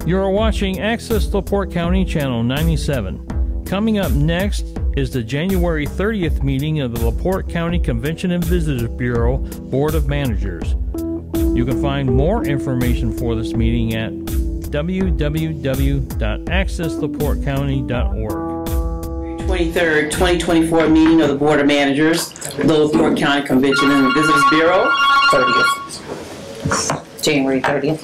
You are watching Access LaPorte County Channel 97. Coming up next is the January 30th meeting of the LaPorte County Convention and Visitors Bureau Board of Managers. You can find more information for this meeting at www.accesslaportecounty.org. 23rd, 2024 meeting of the Board of Managers, the LaPorte County Convention and Visitors Bureau. 30th. January 30th.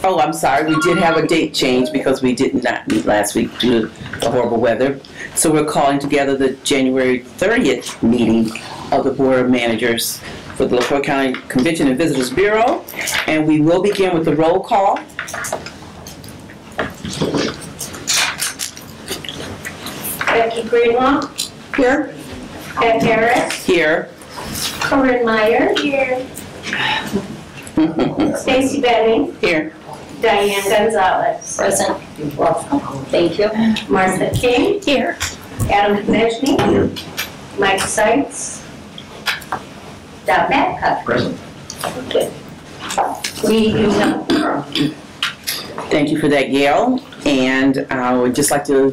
Oh, I'm sorry. We did have a date change because we did not meet last week due to the horrible weather. So we're calling together the January 30th meeting of the Board of Managers for the LaPorte County Convention and Visitors Bureau. And we will begin with the roll call. Becky Greenlaw. Here. Beth Harris. Here. Corinne Meyer. Here. Stacy Benning. Here. Diane Gonzalez. Present. Thank you. Martha King. Here. Adam Konechny. Here. Mike Seitz. Dot Babcock. Present. Okay. We do have a quorum. Thank you for that, Gail. And I would just like to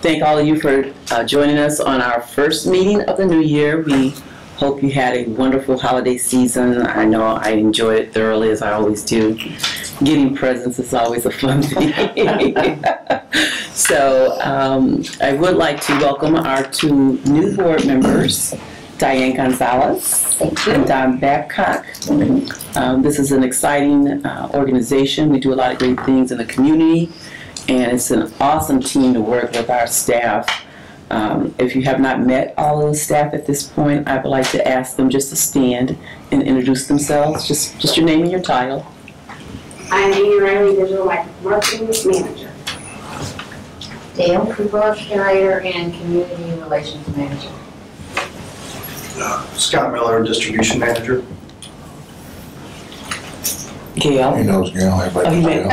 thank all of you for joining us on our first meeting of the new year. We hope you had a wonderful holiday season. I know I enjoyed it thoroughly, as I always do. Getting presents is always a fun thing. So I would like to welcome our two new board members, Diane Gonzalez and Don Babcock. This is an exciting organization. We do a lot of great things in the community, and it's an awesome team to work with our staff. If you have not met all of the staff at this point, I would like to ask them just to stand and introduce themselves. Just your name and your title. I'm Amy Riley, Digital Marketing Manager. Dale Kruger, Curator and Community Relations Manager. Scott Miller, Distribution Manager. Gail. He knows Gail. Oh, you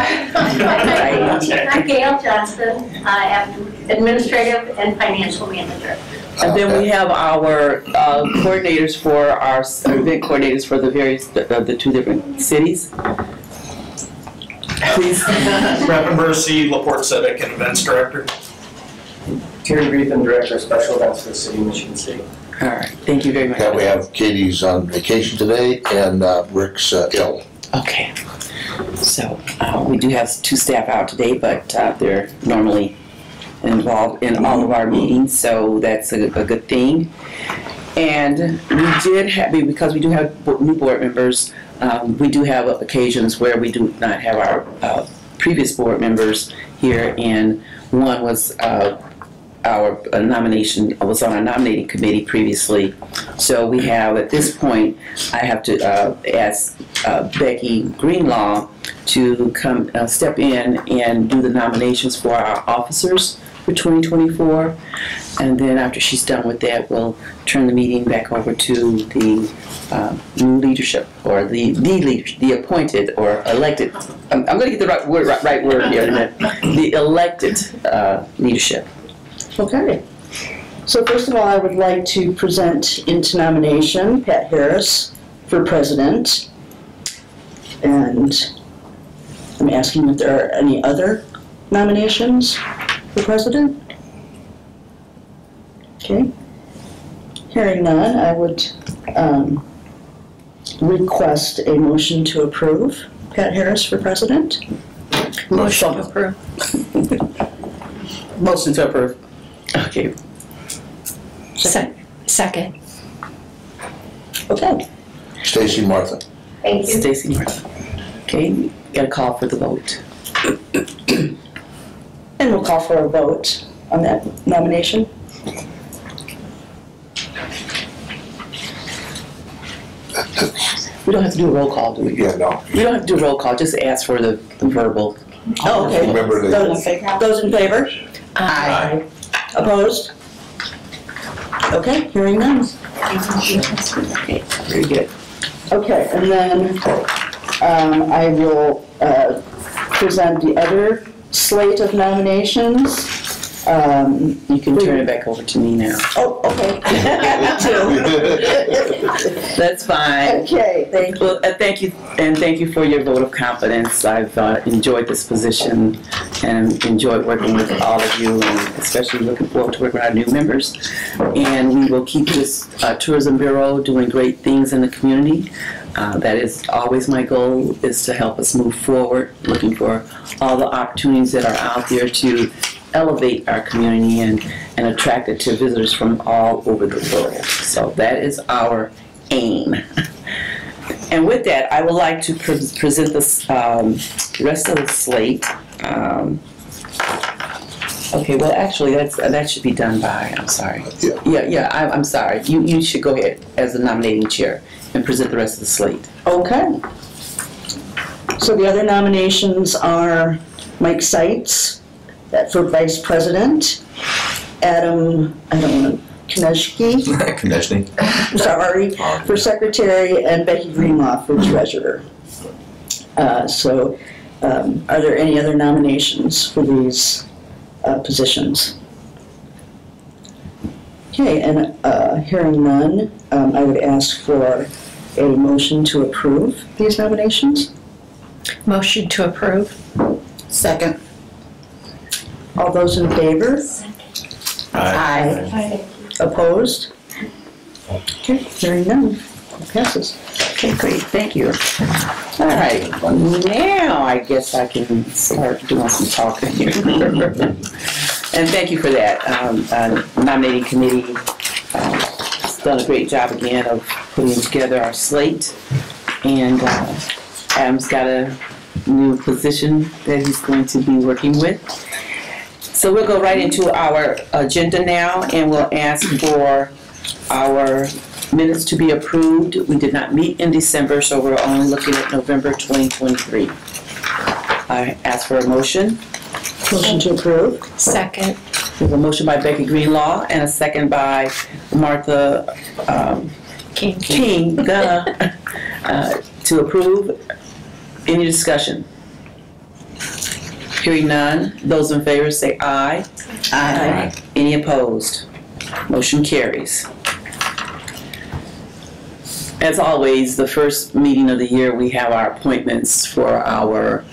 I'm Gail Johnson. I am Administrative and Financial Manager. And then we have our coordinators for our event coordinators for the various the two different cities. Please. Rapid Mercy, LaPorte Civic and Events Director. Terry Griffin, Director of Special Events for the City of Michigan City. All right, thank you very much. Yeah, we have Katie's on vacation today, and Rick's ill. Okay, so we do have two staff out today, but they're normally involved in all of our meetings, so that's a good thing. And we did have, because we do have new board members, we do have occasions where we do not have our previous board members here, and one was our nomination, was on our nominating committee previously. So we have, at this point, I have to ask Becky Greenlaw to come step in and do the nominations for our officers for 2024. And then after she's done with that, we'll turn the meeting back over to the new leadership, or the appointed or elected. I'm going to get the right word here in a minute. The elected leadership. Okay. So first of all, I would like to present into nomination Pat Harris for president. And I'm asking if there are any other nominations for president. Okay. Hearing none, I would request a motion to approve Pat Harris for president. Motion to approve. Motion to approve. Okay. Second. Okay. Stacy Martha. Thank you. Stacy Martha. Okay, got a call for the vote. And we'll call for a vote on that nomination. We don't have to do a roll call, do we? Yeah, no. We don't have to do a roll call, just ask for the verbal. Oh, okay. Remember the- Those in favor? Aye. Opposed? Okay, hearing none. Okay, very good. Okay, and then I will present the other slate of nominations. You can turn it back over to me now. Oh, okay. Me too. That's fine. Okay, thank you. Well, thank you, and thank you for your vote of confidence. I've enjoyed this position and enjoyed working with all of you, and especially looking forward to working with our new members. And we will keep this Tourism Bureau doing great things in the community. That is always my goal, is to help us move forward, looking for all the opportunities that are out there to elevate our community and attract it to visitors from all over the world. So that is our aim. And with that, I would like to present this rest of the slate. Okay, well, actually, that should be done by, I'm sorry. I'm sorry. You should go ahead as the nominating chair and present the rest of the slate. Okay. So the other nominations are Mike Seitz for Vice President, Adam, Konechny, sorry, for Secretary, and Becky Greenlaw for Treasurer. Are there any other nominations for these positions? Okay, and hearing none, I would ask for a motion to approve these nominations. Motion to approve. Second. All those in favor? Aye. Opposed? Okay, hearing none, it passes. Okay, great, thank you. All right, now I guess I can start doing some talking here. And thank you for that. Nominating committee has done a great job again of putting together our slate. And Adam's got a new position that he's going to be working with. So we'll go right into our agenda now, and we'll ask for our minutes to be approved. We did not meet in December, so we're only looking at November 2023. I ask for a motion. Motion to approve. Second. We have a motion by Becky Greenlaw and a second by Martha King to approve. Any discussion? Hearing none, those in favor say aye. Aye. Any opposed? Motion carries. As always, the first meeting of the year, we have our appointments for our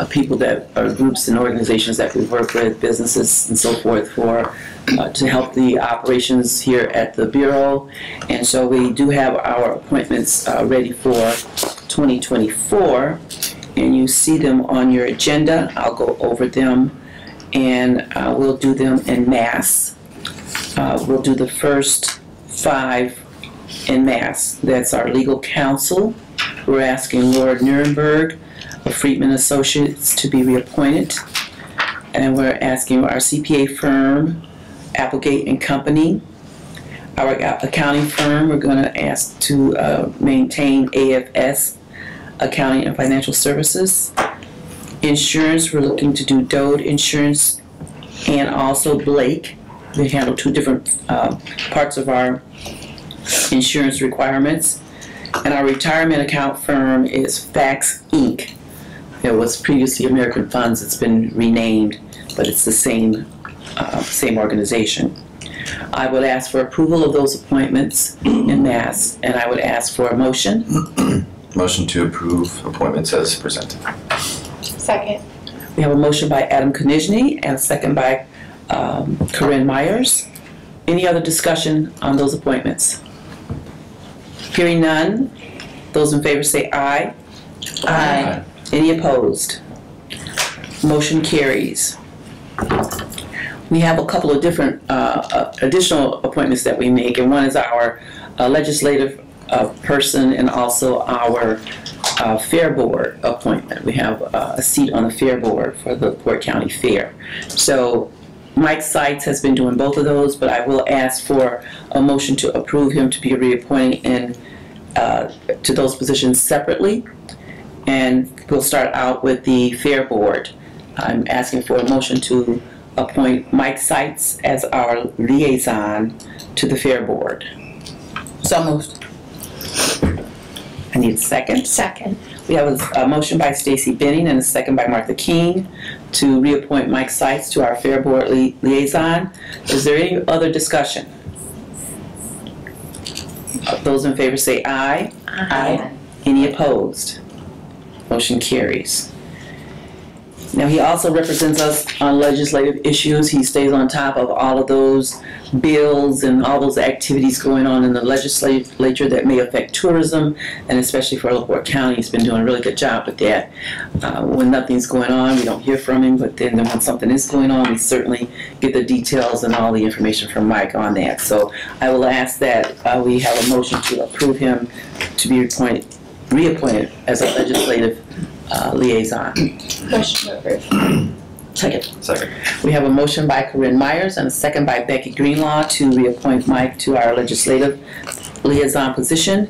people that are groups and organizations that we work with, businesses and so forth, to help the operations here at the Bureau. And so we do have our appointments ready for 2024. And you see them on your agenda. I'll go over them, and we'll do them en masse. We'll do the first 5 en masse. That's our legal counsel. We're asking Lord Nuremberg of Friedman Associates to be reappointed. And we're asking our CPA firm, Applegate and Company. Our accounting firm, we're going to ask to maintain AFS, Accounting and Financial Services. Insurance, we're looking to do Dode Insurance and also Blake. They handle 2 different parts of our insurance requirements. And our retirement account firm is Fax Inc. It was previously American Funds. It's been renamed, but it's the same organization. I would ask for approval of those appointments en masse, and I would ask for a motion. Motion to approve appointments as presented. Second. We have a motion by Adam Konechny and a second by Corinne Myers. Any other discussion on those appointments? Hearing none, those in favor say aye. Aye. Any opposed? Motion carries. We have a couple of different additional appointments that we make, and one is our legislative person and also our Fair Board appointment. We have a seat on the Fair Board for the LaPorte County Fair. So Mike Seitz has been doing both of those, but I will ask for a motion to approve him to be reappointed to those positions separately. And we'll start out with the Fair Board. I'm asking for a motion to appoint Mike Seitz as our liaison to the Fair Board. So moved. I need a second. Second. We have a motion by Stacy Benning and a second by Martha King to reappoint Mike Seitz to our Fair Board liaison. Is there any other discussion? Those in favor say aye. Aye. Any opposed? Motion carries. Now, he also represents us on legislative issues. He stays on top of all of those bills and all those activities going on in the legislature that may affect tourism, and especially for LaPorte County. He's been doing a really good job with that. When nothing's going on, we don't hear from him, but then when something is going on, we certainly get the details and all the information from Mike on that. So I will ask that we have a motion to approve him to be reappointed as a legislative liaison. Motion to approve. Second. Second. We have a motion by Corinne Myers and a second by Becky Greenlaw to reappoint Mike to our legislative liaison position.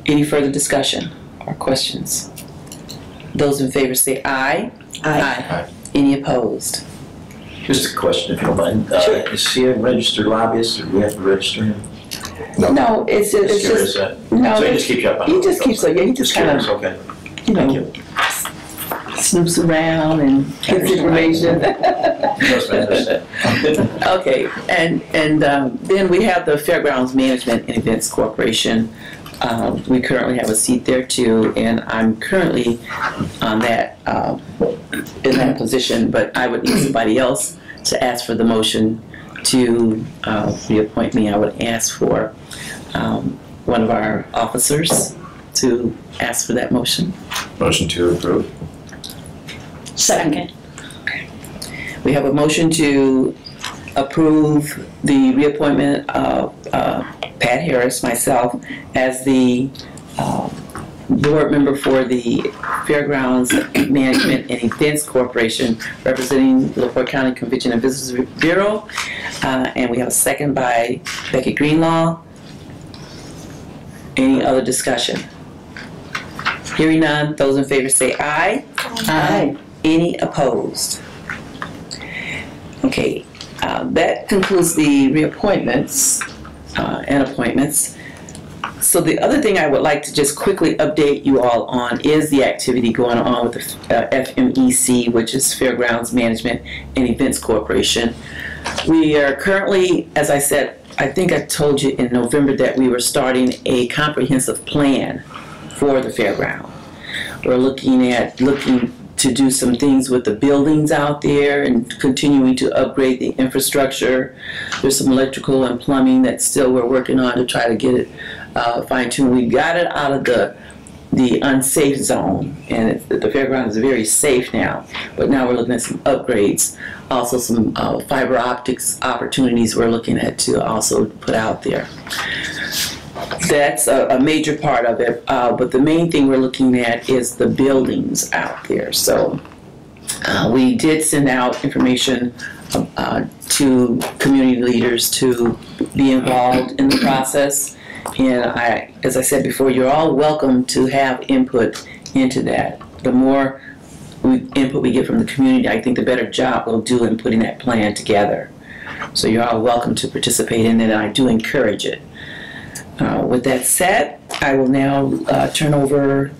Any further discussion or questions? Those in favor say aye. Aye. Any opposed? Just a question, if you don't mind. Is he a registered lobbyist, or do we have to register him? No, it's Just just curious, no. so he just keeps you up on it? He just keeps like he just kind Curious, of okay. you Thank know snoops around and gets information. Yes, I understand. Okay, and then we have the Fairgrounds Management and Events Corporation. We currently have a seat there too, and I'm currently on that in that position. But I would need somebody else to ask for the motion to reappoint me. I would ask for one of our officers to ask for that motion. Motion to approve. Second. We have a motion to approve the reappointment of Pat Harris, myself, as the board member for the Fairgrounds Management and Events Corporation, representing the LaPorte County Convention and Visitors Bureau. And we have a second by Becky Greenlaw. Any other discussion? Hearing none, those in favor say aye. Aye. Any opposed? Okay, that concludes the reappointments and appointments. So the other thing I would like to just quickly update you all on is the activity going on with the FMEC, which is Fairgrounds Management and Events Corporation. We are currently, as I said, I think I told you in November that we were starting a comprehensive plan for the fairground. We're looking to do some things with the buildings out there and continuing to upgrade the infrastructure. There's some electrical and plumbing that still we're working on to try to get it fine-tuned. We got it out of the unsafe zone, and the fairground is very safe now, but now we're looking at some upgrades. Also some fiber optics opportunities we're looking at to also put out there. That's a major part of it, but the main thing we're looking at is the buildings out there. So we did send out information to community leaders to be involved in the process. And as I said before, you're all welcome to have input into that. The more input we get from the community, I think the better job we'll do in putting that plan together. So you're all welcome to participate in it, and I do encourage it. With that said, I will now turn over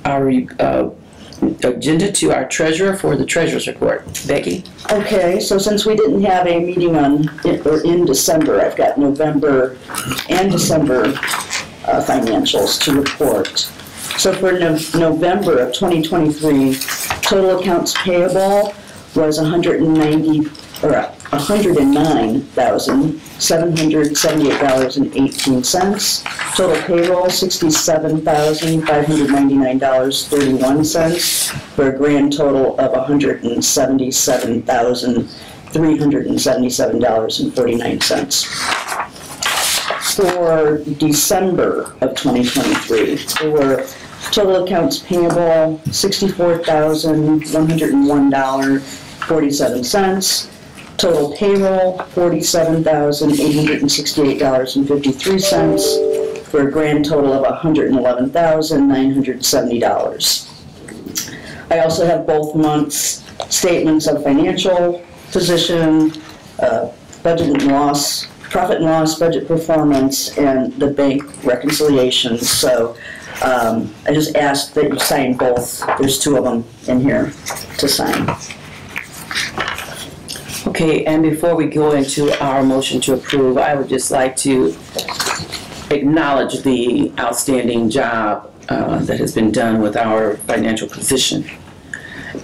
our agenda to our treasurer for the treasurer's report. Becky? Okay, so since we didn't have a meeting in December, I've got November and December financials to report. So for November of 2023, total accounts payable was $109,778.18. Total payroll $67,599.31 for a grand total of $177,377.49. For December of 2023, there were total accounts payable $64,101.47. Total payroll $47,868.53 for a grand total of $111,970. I also have both months' statements of financial position, budget and loss, profit and loss, budget performance, and the bank reconciliations. So I just ask that you sign both. There's 2 of them in here to sign. Okay, and before we go into our motion to approve, I would just like to acknowledge the outstanding job that has been done with our financial position.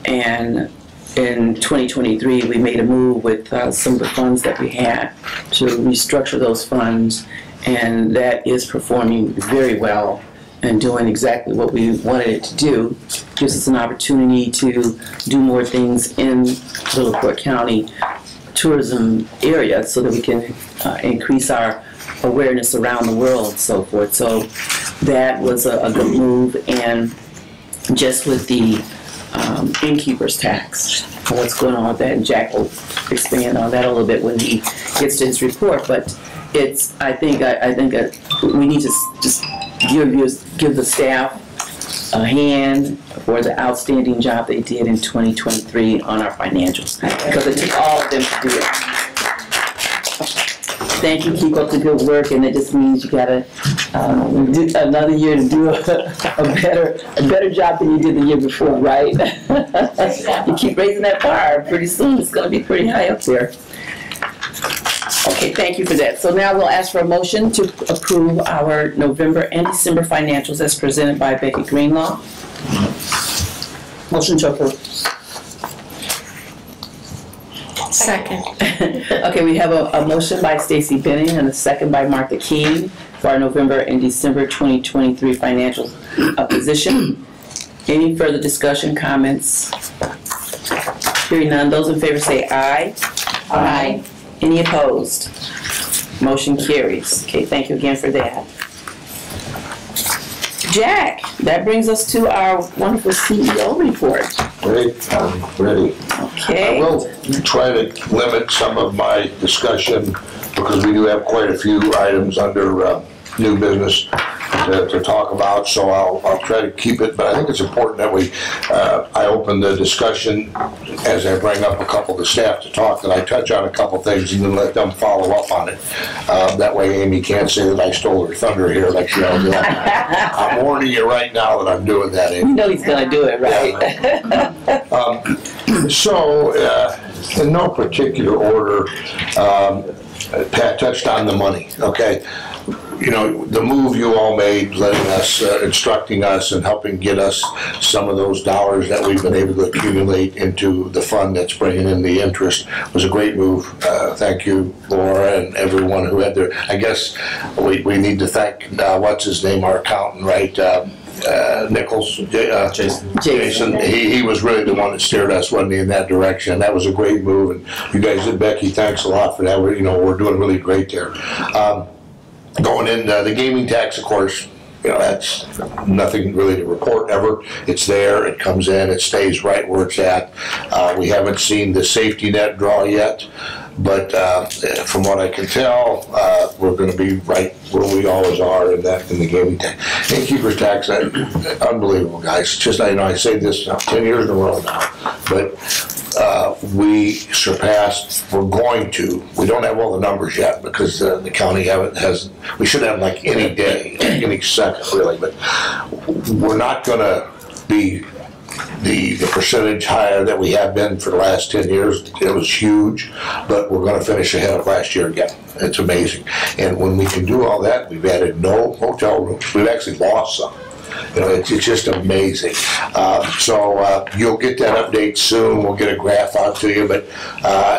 And in 2023, we made a move with some of the funds that we had to restructure those funds, and that is performing very well and doing exactly what we wanted it to do. Gives us an opportunity to do more things in the LaPorte County tourism area so that we can increase our awareness around the world and so forth. So that was a good move. And just with the innkeeper's tax, what's going on with that, and Jack will expand on that a little bit when he gets to his report. But it's, I think we need to just give the staff a hand for the outstanding job they did in 2023 on our financials, because it took all of them to do it. Thank you, keep up the good work, and it just means you gotta do another year to do a better job than you did the year before, right? You keep raising that bar, pretty soon it's gonna be pretty high up there. Okay, thank you for that. So now we'll ask for a motion to approve our November and December financials as presented by Becky Greenlaw. Motion to approve. Second. Okay, we have a motion by Stacy Benning and a second by Martha King for our November and December 2023 financial position. Any further discussion, comments? Hearing none, those in favor say aye. Aye. Any opposed? Motion carries. Okay, thank you again for that. Jack, that brings us to our wonderful CEO report. Great, I'm ready. Okay. I will try to limit some of my discussion because we do have quite a few items under new business to talk about, so I'll try to keep it, but I think it's important that I open the discussion as I bring up a couple of the staff to talk, that I touch on a couple things and then let them follow up on it. That way Amy can't say that I stole her thunder here like she always does. I'm warning you right now that I'm doing that, Amy. You know he's gonna do it, right? So, in no particular order, Pat touched on the money, okay? You know, the move you all made, letting us, instructing us and helping get us some of those dollars that we've been able to accumulate into the fund that's bringing in the interest was a great move. Thank you, Laura, and everyone who had their, I guess we need to thank, what's his name, our accountant, right? Nichols, Jason. He was really the one that steered us, wasn't he, in that direction. That was a great move, and you guys did, Becky, thanks a lot for that. We're doing really great there. Going in, the gaming tax, of course, that's nothing really to report ever. It's there, it comes in, it stays right where it's at. We haven't seen the safety net draw yet, but from what I can tell, we're going to be right where we always are in the gaming tax. Innkeeper's tax, unbelievable, guys. Just, I say this 10 years in a row now, but we surpassed, we don't have all the numbers yet because the county we should have like any day, any second really, but we're not going to be the percentage higher that we have been for the last 10 years. It was huge, but we're going to finish ahead of last year again. It's amazing. And when we can do all that, we've added no hotel rooms. We've actually lost some. It's just amazing. So you'll get that update soon. We'll get a graph out to you. But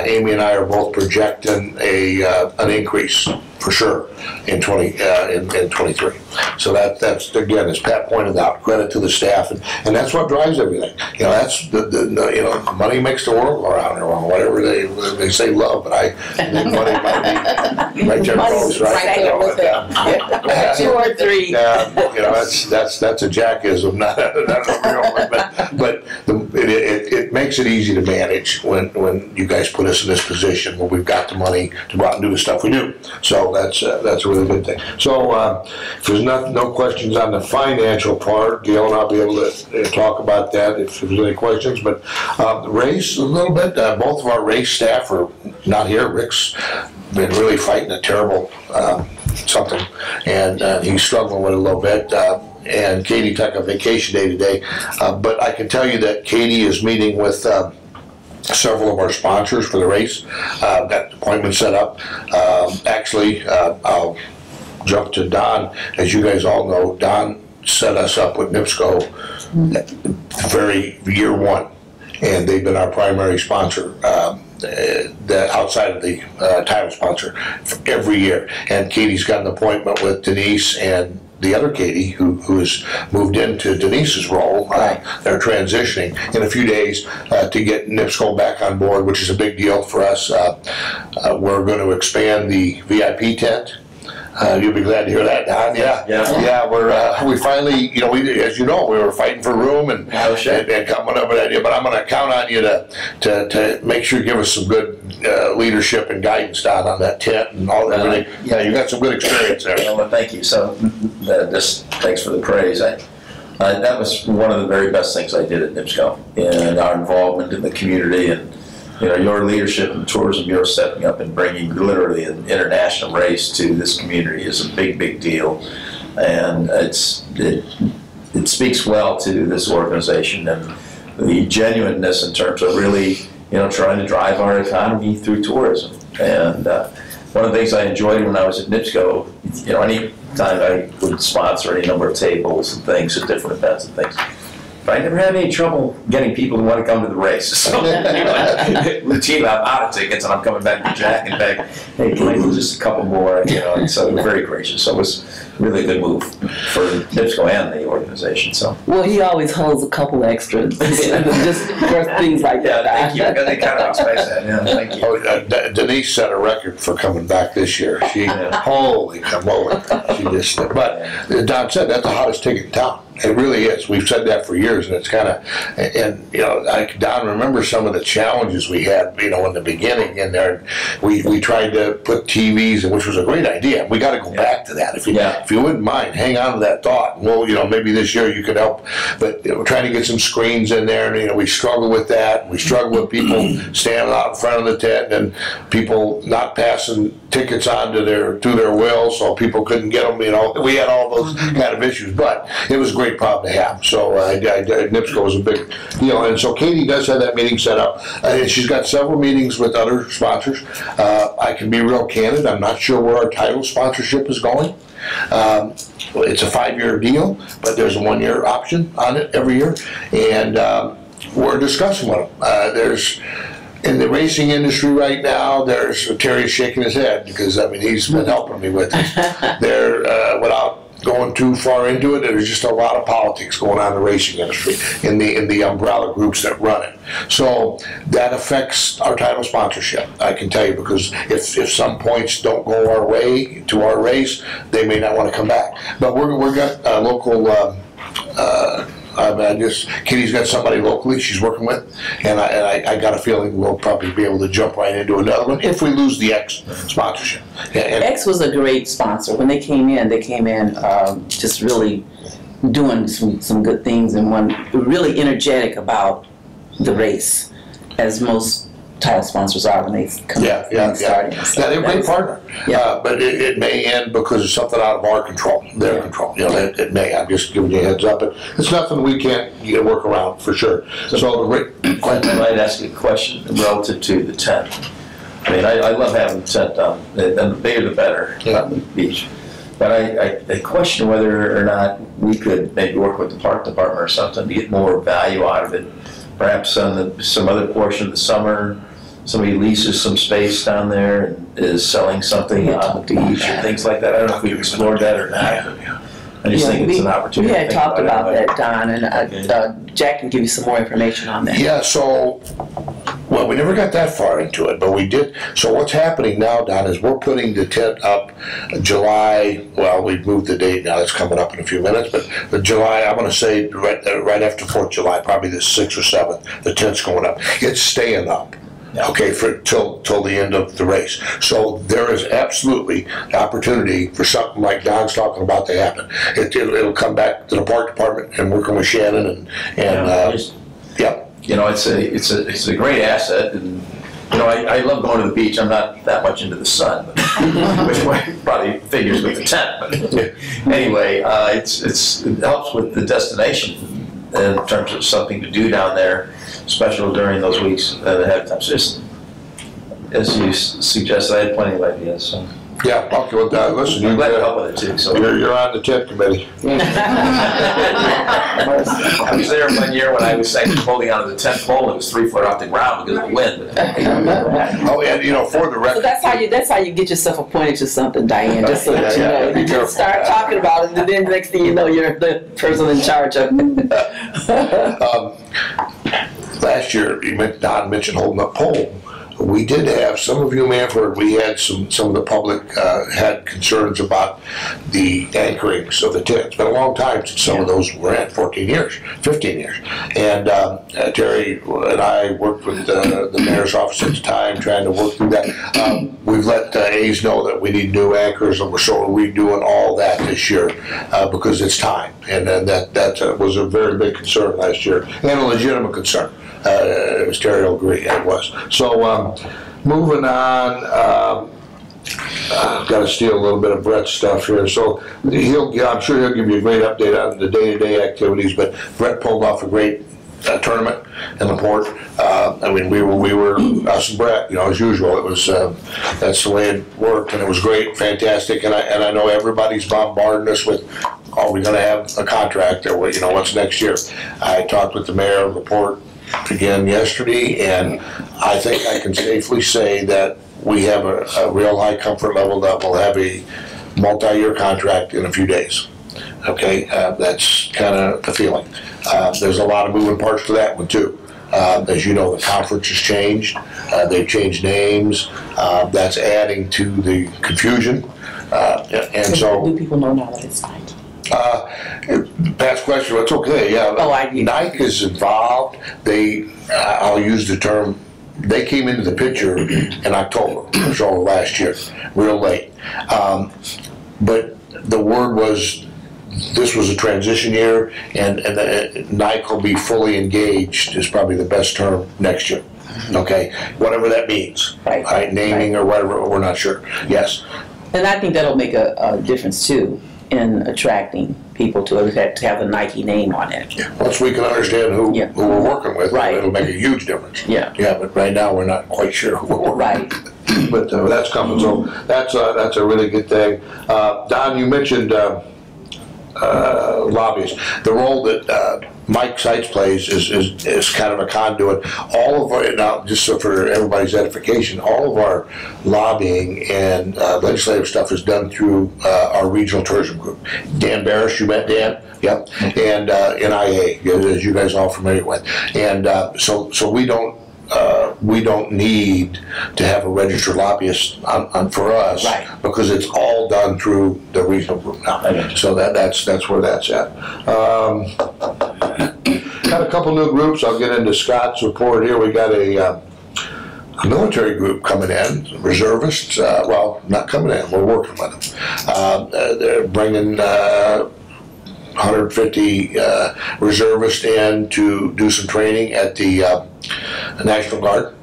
Amy and I are both projecting an increase for sure in 23. So that's again, as Pat pointed out, credit to the staff, and that's what drives everything. That's the money makes the world go around, or whatever they say love, but I think money might be right there close, right? 2 or 3. That's a jackism, not a real one. But it makes it easy to manage when you guys put us in this position where we've got the money to go out and do the stuff we do. So that's a really good thing. So if there's no questions on the financial part, Gail and I'll be able to talk about that if there's any questions. But race, a little bit. Both of our race staff are not here. Rick's been really fighting a terrible something, and he's struggling with it a little bit. and Katie took a vacation day today, but I can tell you that Katie is meeting with several of our sponsors for the race. Got appointments set up. Actually, I'll jump to Don. As you guys all know, Don set us up with NIPSCO very year one, and they've been our primary sponsor. Outside of the title sponsor for every year. And Katie's got an appointment with Denise and the other Katie, who has moved into Denise's role. They're transitioning in a few days to get NIPSCO back on board, which is a big deal for us. We're going to expand the VIP tent. You'll be glad to hear that, Don. Yeah. We finally, as you know, we were fighting for room and coming up with an idea. But I'm going to count on you to make sure you give us some good leadership and guidance, Don, on that tent and all everything. Yeah, you got some good experience there. Well, thank you. So, thanks for the praise. That was one of the very best things I did at NIPSCO, and our involvement in the community, and your leadership in tourism, you're stepping up and bringing literally an international race to this community is a big, big deal. And it speaks well to this organization and the genuineness in terms of really, trying to drive our economy through tourism. And one of the things I enjoyed when I was at NIPSCO, any time I would sponsor any number of tables and things at different events and things, but I never had any trouble getting people to want to come to the race. So, the team, I'm out of tickets, and I'm coming back to Jack and beg, hey, can I do just a couple more? And so they're very gracious. So it was really a good move for NIPSCO and the organization. So. Well, he always holds a couple extras, just for things like that. Thank you. They kind of expect that. Yeah, thank you. Denise set a record for coming back this year. She, holy moly, she just. But Don said that's the hottest ticket in town. It really is. We've said that for years, and it's kind of, Don, remember some of the challenges we had, in the beginning in there. We tried to put TVs, which was a great idea. We got to go back to that. If you wouldn't mind, hang on to that thought. Well, maybe this year you could help. But we're trying to get some screens in there, and we struggle with that. We struggle with people standing out in front of the tent and people not passing tickets on to their will, so people couldn't get them. We had all those kind of issues, but it was a great problem to have. So NIPSCO was a big deal, and so Katie does have that meeting set up, and she's got several meetings with other sponsors. I can be real candid. I'm not sure where our title sponsorship is going. It's a 5-year deal, but there's a 1-year option on it every year, and we're discussing with them. In the racing industry right now, Terry's shaking his head because he's been helping me with it. Without going too far into it, there's just a lot of politics going on in the racing industry in the umbrella groups that run it. So that affects our title sponsorship, I can tell you, because if some points don't go our way to our race, they may not want to come back. But we're got a local. Kitty's got somebody locally she's working with, and I got a feeling we'll probably be able to jump right into another one if we lose the X sponsorship. X was a great sponsor. When they came in just really doing some good things, and really energetic about the race, as most title sponsors are when they come starting. They're a great partner. But it may end because it's something out of our control, their control. It may. I'm just giving you a heads up. But it's nothing we can't work around for sure. So Quentin, I might ask you a question relative to the tent. I love having the tent down, and the bigger the better on the beach. But I question whether or not we could maybe work with the park department or something to get more value out of it. Perhaps on some other portion of the summer, somebody leases some space down there and is selling something on the beach or things like that. I don't know if we've explored that or not. I just think it's an opportunity. We had talked about that, Don, and Jack can give you some more information on that. Yeah, we never got that far into it, but we did. So what's happening now, Don, is we're putting the tent up July, we've moved the date now, it's coming up in a few minutes, but July, I'm going to say right after 4th of July, probably the 6th or 7th, the tent's going up. It's staying up. Okay, till the end of the race. So there is absolutely opportunity for something like Don's talking about to happen. It'll come back to the park department and working with Shannon it's a great asset, and I love going to the beach. I'm not that much into the sun, but, which probably figures with the tent. But anyway, it helps with the destination in terms of something to do down there, special during those weeks ahead of time. So just, as you suggested, I had plenty of ideas. So. Yeah, okay, well, listen, I'm glad to help with it too. So. You're on the tent committee. I was there 1 year when I was holding onto the tent pole. It was 3 foot off the ground because of the wind. Oh, and for the record. So that's how you get yourself appointed to something, Diane. Just so that you know, you just start talking about it, and then next thing you know, you're the person in charge of it. Last year, Don mentioned holding up pole. We did have, some of you may have heard, we had some of the public had concerns about the anchorings of the tent. It's been a long time since some of those were in, 14 years, 15 years. And Terry and I worked with the mayor's office at the time trying to work through that. We've let A's know that we need new anchors, and we're sort of redoing all that this year because it's time. And that was a very big concern last year, and a legitimate concern. As Terry will agree, it was. So moving on, I've got to steal a little bit of Brett's stuff here. So I'm sure he'll give you a great update on the day-to-day activities, but Brett pulled off a great tournament in LaPorte. I mean, we were us and Brett, as usual. It was that's the way it worked, and it was great, fantastic. And I know everybody's bombarding us with, are we going to have a contract, or what's next year? I talked with the mayor of LaPorte again yesterday, and I think I can safely say that we have a real high comfort level that we'll have a multi-year contract in a few days. Okay, that's kind of the feeling. There's a lot of moving parts to that one too. As you know, the conference has changed. They've changed names. That's adding to the confusion. And so, do people know now that it's Nike? Past question, it's okay, yeah. Oh, I do. Nike is involved. I'll use the term, they came into the picture in October, so last year, real late. But the word was, this was a transition year, and Nike will be fully engaged is probably the best term next year. Okay, whatever that means. Right. Naming or whatever, we're not sure. Yes. And I think that'll make a difference too in attracting people to have the Nike name on it. Yeah. Once we can understand who we're working with, it'll make a huge difference. Yeah. Yeah, but right now we're not quite sure who we're working with. But that's coming, so that's a really good thing. Don, you mentioned lobbyists. The role that Mike Seitz plays is kind of a conduit. All of our, now just so for everybody's edification, all of our lobbying and legislative stuff is done through our regional tourism group. Dan Barris, you met Dan? Yep. And NIA, as you guys are all familiar with. And so we don't need to have a registered lobbyist for us, because it's all done through the regional group now. So that's where that's at. Got a couple new groups. I'll get into Scott's report here. We got a military group coming in, reservists. Well, not coming in. We're working with them. They're bringing 150 reservists in to do some training at the National Guard,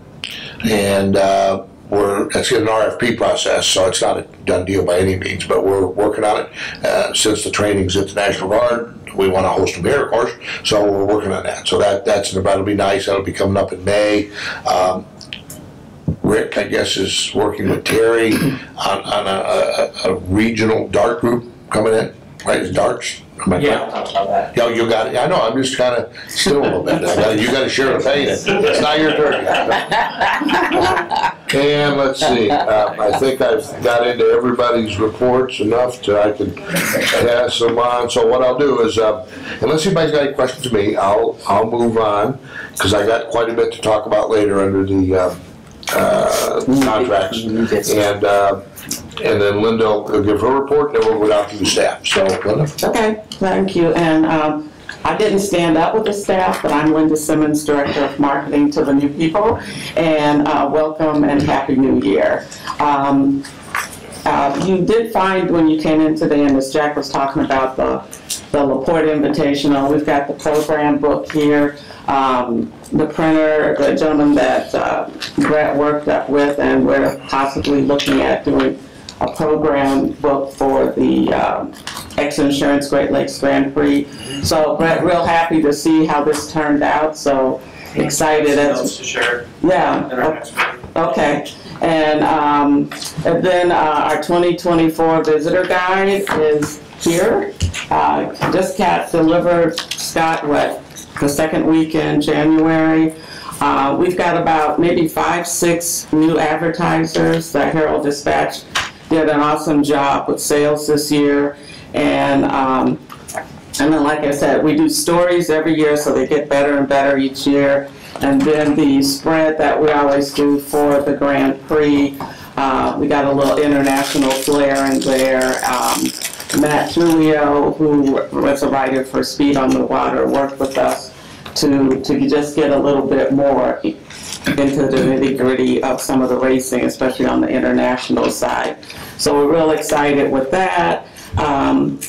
and it's in an RFP process, so it's not a done deal by any means, but we're working on it. Since the training's at the National Guard, we want to host them here, of course, so we're working on that. So that'll be nice. That'll be coming up in May. Rick, I guess, is working with Terry on a regional dart group coming in, right? It's darts. Yeah, you got it. I know. I'm just kind of still a little bit. You got to share the pain. It's not your turn. And let's see. I think I've got into everybody's reports enough to I can pass them on. So what I'll do is, unless anybody's got any questions to me, I'll move on because I got quite a bit to talk about later under the contracts. And then Linda will give her report, and then we'll go down to the staff. So, Linda. Okay, thank you. And I didn't stand up with the staff, but I'm Linda Simmons, Director of Marketing to the new people. And welcome and Happy New Year. You did find when you came in today, and as Jack was talking about the the LaPorte Invitational. We've got the program book here, the printer, the gentleman that Brett worked up with, and we're possibly looking at doing a program book for the X Insurance Great Lakes Grand Prix. So Brett, real happy to see how this turned out. So excited. Else to share Yeah. in our next meeting. Okay. And then our 2024 visitor guide is here. Just got delivered, Scott, the second week in January. We've got about maybe 5-6 new advertisers. The Herald Dispatch did an awesome job with sales this year. And then, like I said, we do stories every year, so they get better and better each year. And then the spread that we always do for the Grand Prix, we got a little international flair in there. Matt Julio, who was a writer for Speed on the Water, worked with us to just get a little bit more into the nitty-gritty of some of the racing, especially on the international side. So we're real excited with that.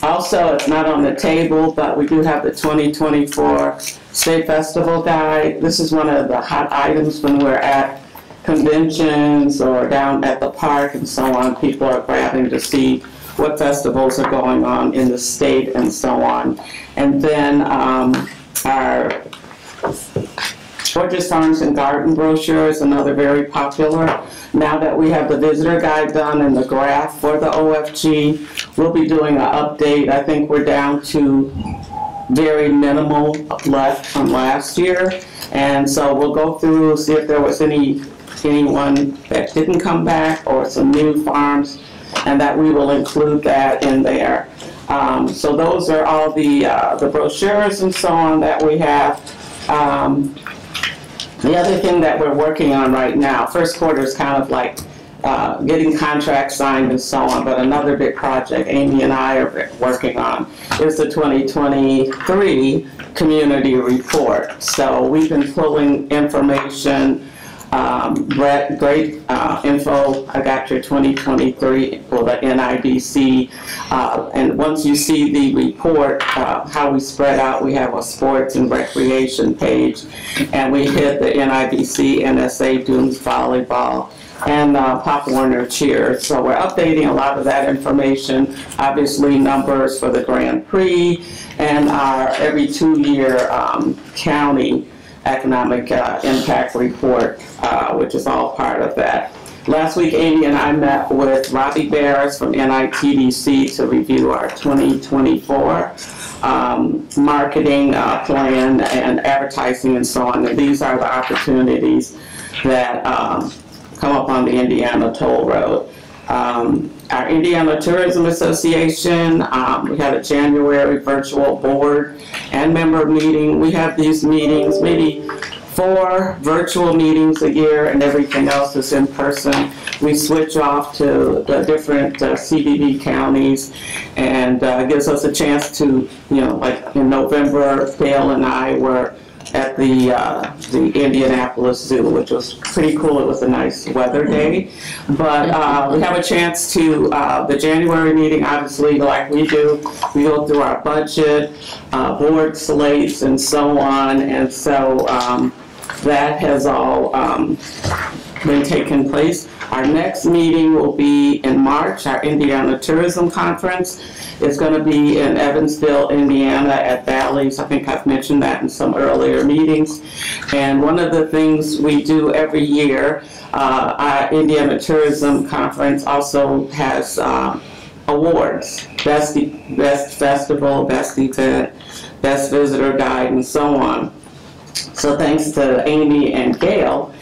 Also, it's not on the table, but we do have the 2024 State Festival Guide. This is one of the hot items when we're at conventions or down at the park and so on. People are grabbing to see what festivals are going on in the state and so on. And then our Gorgeous Farms and Garden brochure is another very popular. Now that we have the visitor guide done and the graph for the OFG, we'll be doing an update. I think we're down to very minimal left from last year. And so we'll go through, see if there was anyone that didn't come back or some new farms, and that we will include that in there. So those are all the brochures and so on that we have. The other thing that we're working on right now, first quarter is kind of like getting contracts signed and so on, but another big project Amy and I are working on is the 2023 community report. So we've been pulling information. Brett, great info. I got your 2023 for the NIDC. And once you see the report, how we spread out, we have a sports and recreation page, and we hit the NIDC, NSA Dunes Volleyball, and Pop Warner Cheers. So we're updating a lot of that information, obviously numbers for the Grand Prix, and our every 2-year county economic impact report, which is all part of that. Last week, Amy and I met with Robbie Barris from NITDC to review our 2024 marketing plan and advertising and so on. And these are the opportunities that come up on the Indiana Toll Road. Our Indiana Tourism Association, we had a January virtual board and member meeting. We have these meetings, maybe 4 virtual meetings a year, and everything else is in person. We switch off to the different CBD counties, and gives us a chance to, like in November, Dale and I were at the Indianapolis Zoo, which was pretty cool. It was a nice weather day. But we have a chance to, the January meeting, obviously, like we do, we go through our budget, board slates, and so on. And so that has all been taking place. Our next meeting will be in March, our Indiana Tourism Conference. It's going to be in Evansville, Indiana at Bally's. I think I've mentioned that in some earlier meetings. And one of the things we do every year, our Indiana Tourism Conference also has awards, best festival, best event, best visitor guide, and so on. So thanks to Amy and Gail,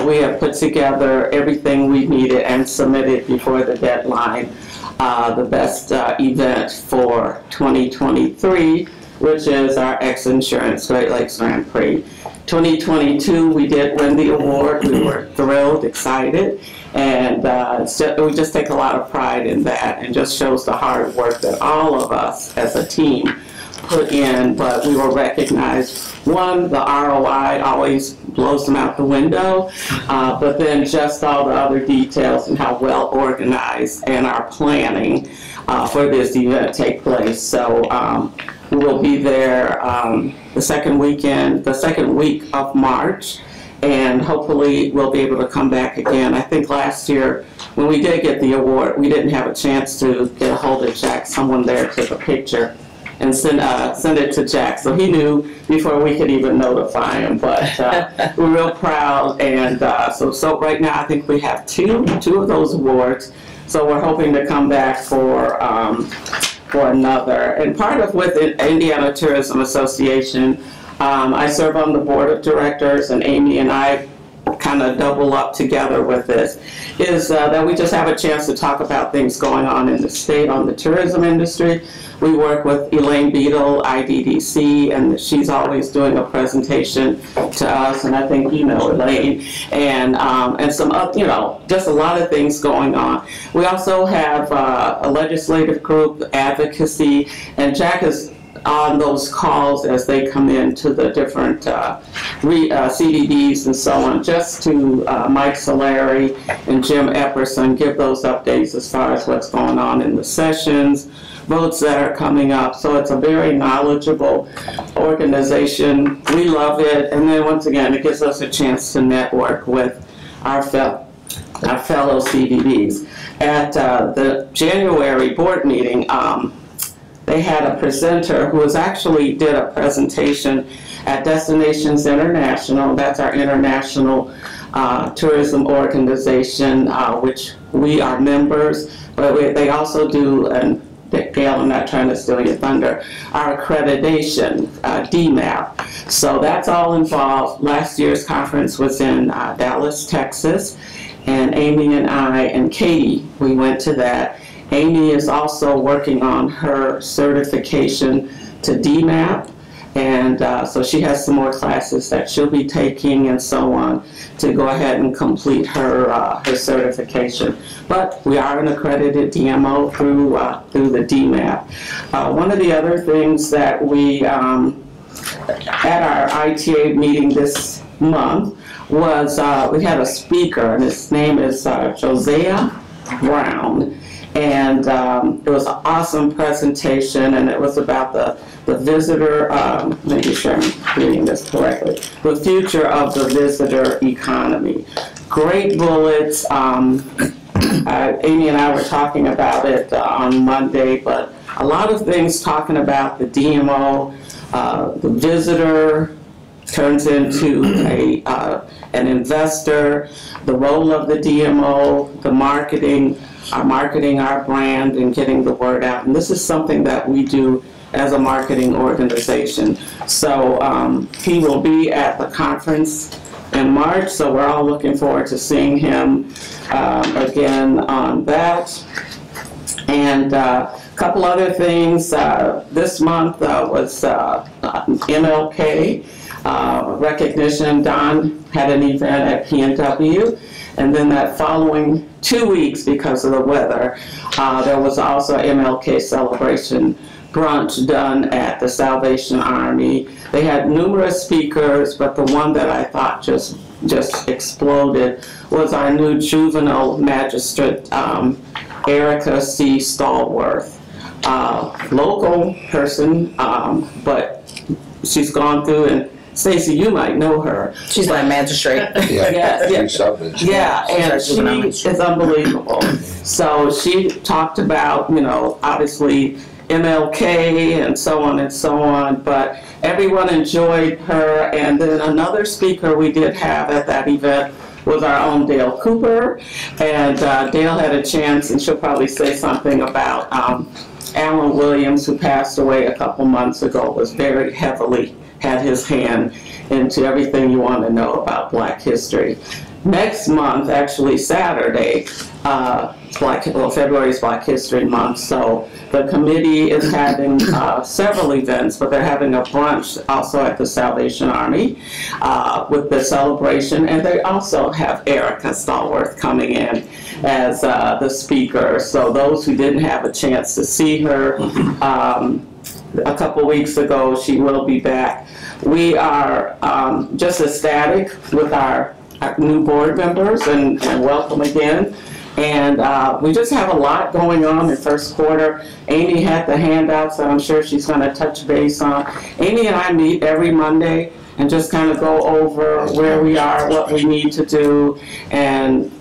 we have put together everything we needed and submitted before the deadline, the best event for 2023, which is our X Insurance Great Lakes Grand Prix. 2022, we did win the award. We were thrilled, excited, and we just take a lot of pride in that, and just shows the hard work that all of us as a team put in. But we were recognized. One, the ROI always blows them out the window, but then just all the other details and how well organized and our planning for this event take place. So We will be there the second week of March, and hopefully we'll be able to come back again. I think last year when we did get the award, we didn't have a chance to get a hold of Jack. Someone there took a picture and send it to Jack, so he knew before we could even notify him. But we're real proud, and so right now I think we have two of those awards. So we're hoping to come back for another. And part of with the Indiana Tourism Association, I serve on the board of directors, and Amy and I kind of double up together with this, is that we just have a chance to talk about things going on in the state on the tourism industry. We work with Elaine Beadle, IDDC, and she's always doing a presentation to us, and I think you know Elaine, and some just a lot of things going on. We also have a legislative group, advocacy, and Jack is on those calls as they come in to the different CDBs and so on, just to Mike Solari and Jim Epperson give those updates as far as what's going on in the sessions, votes that are coming up. So it's a very knowledgeable organization. We love it. And then once again, it gives us a chance to network with our fellow CDBs. At the January board meeting, they had a presenter who did a presentation at Destinations International. That's our international tourism organization, which we are members, but they also do, and Gail, I'm not trying to steal your thunder, our accreditation, DMAP. So that's all involved. Last year's conference was in Dallas, Texas, and Amy and I and Katie, we went to that. Amy is also working on her certification to DMAP, and so she has some more classes that she'll be taking and so on to go ahead and complete her certification. But we are an accredited DMO through the DMAP. One of the other things that we at our ITA meeting this month was we had a speaker, and his name is Josiah Brown. And it was an awesome presentation, and it was about the visitor, make sure I'm reading this correctly, the future of the visitor economy. Great bullets. Amy and I were talking about it on Monday, but a lot of things talking about the DMO, the visitor turns into an investor, the role of the DMO, the marketing, our brand, and getting the word out. And this is something that we do as a marketing organization. So he will be at the conference in March, so we're all looking forward to seeing him again on that. And a couple other things. This month was MLK recognition. Don had an event at PNW. And then that following 2 weeks, because of the weather, there was also an MLK celebration brunch done at the Salvation Army. They had numerous speakers, but the one that I thought just exploded was our new juvenile magistrate, Erica C. Stallworth. Local person, but she's gone through, and Stacy, you might know her. She's my magistrate. Yeah, and she is unbelievable. So she talked about, obviously MLK and so on, but everyone enjoyed her. And then another speaker we did have at that event was our own Dale Cooper. And Dale had a chance, and she'll probably say something about Alan Williams, who passed away a couple months ago, was very heavily had his hand into everything you want to know about Black history. Next month, actually Saturday, February is Black History Month, so the committee is having several events, but they're having a brunch also at the Salvation Army with the celebration, and they also have Erica Stallworth coming in as the speaker. So those who didn't have a chance to see her a couple weeks ago, she will be back. We are just ecstatic with our new board members, and welcome again. And we just have a lot going on in first quarter. Amy had the handouts that I'm sure she's going to touch base on. Amy and I meet every Monday and just kind of go over where we are, what we need to do, and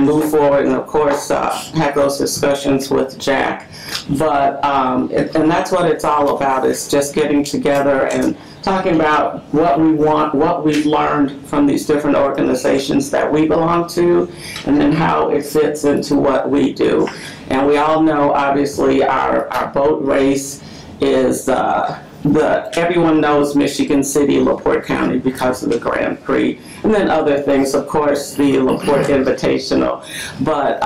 move forward, and of course have those discussions with Jack. But and that's what it's all about, is just getting together and talking about what we want, what we've learned from these different organizations that we belong to, and then how it fits into what we do. And we all know, obviously, our boat race is everyone knows Michigan City, LaPorte County because of the Grand Prix, and then other things, of course, the LaPorte Invitational. But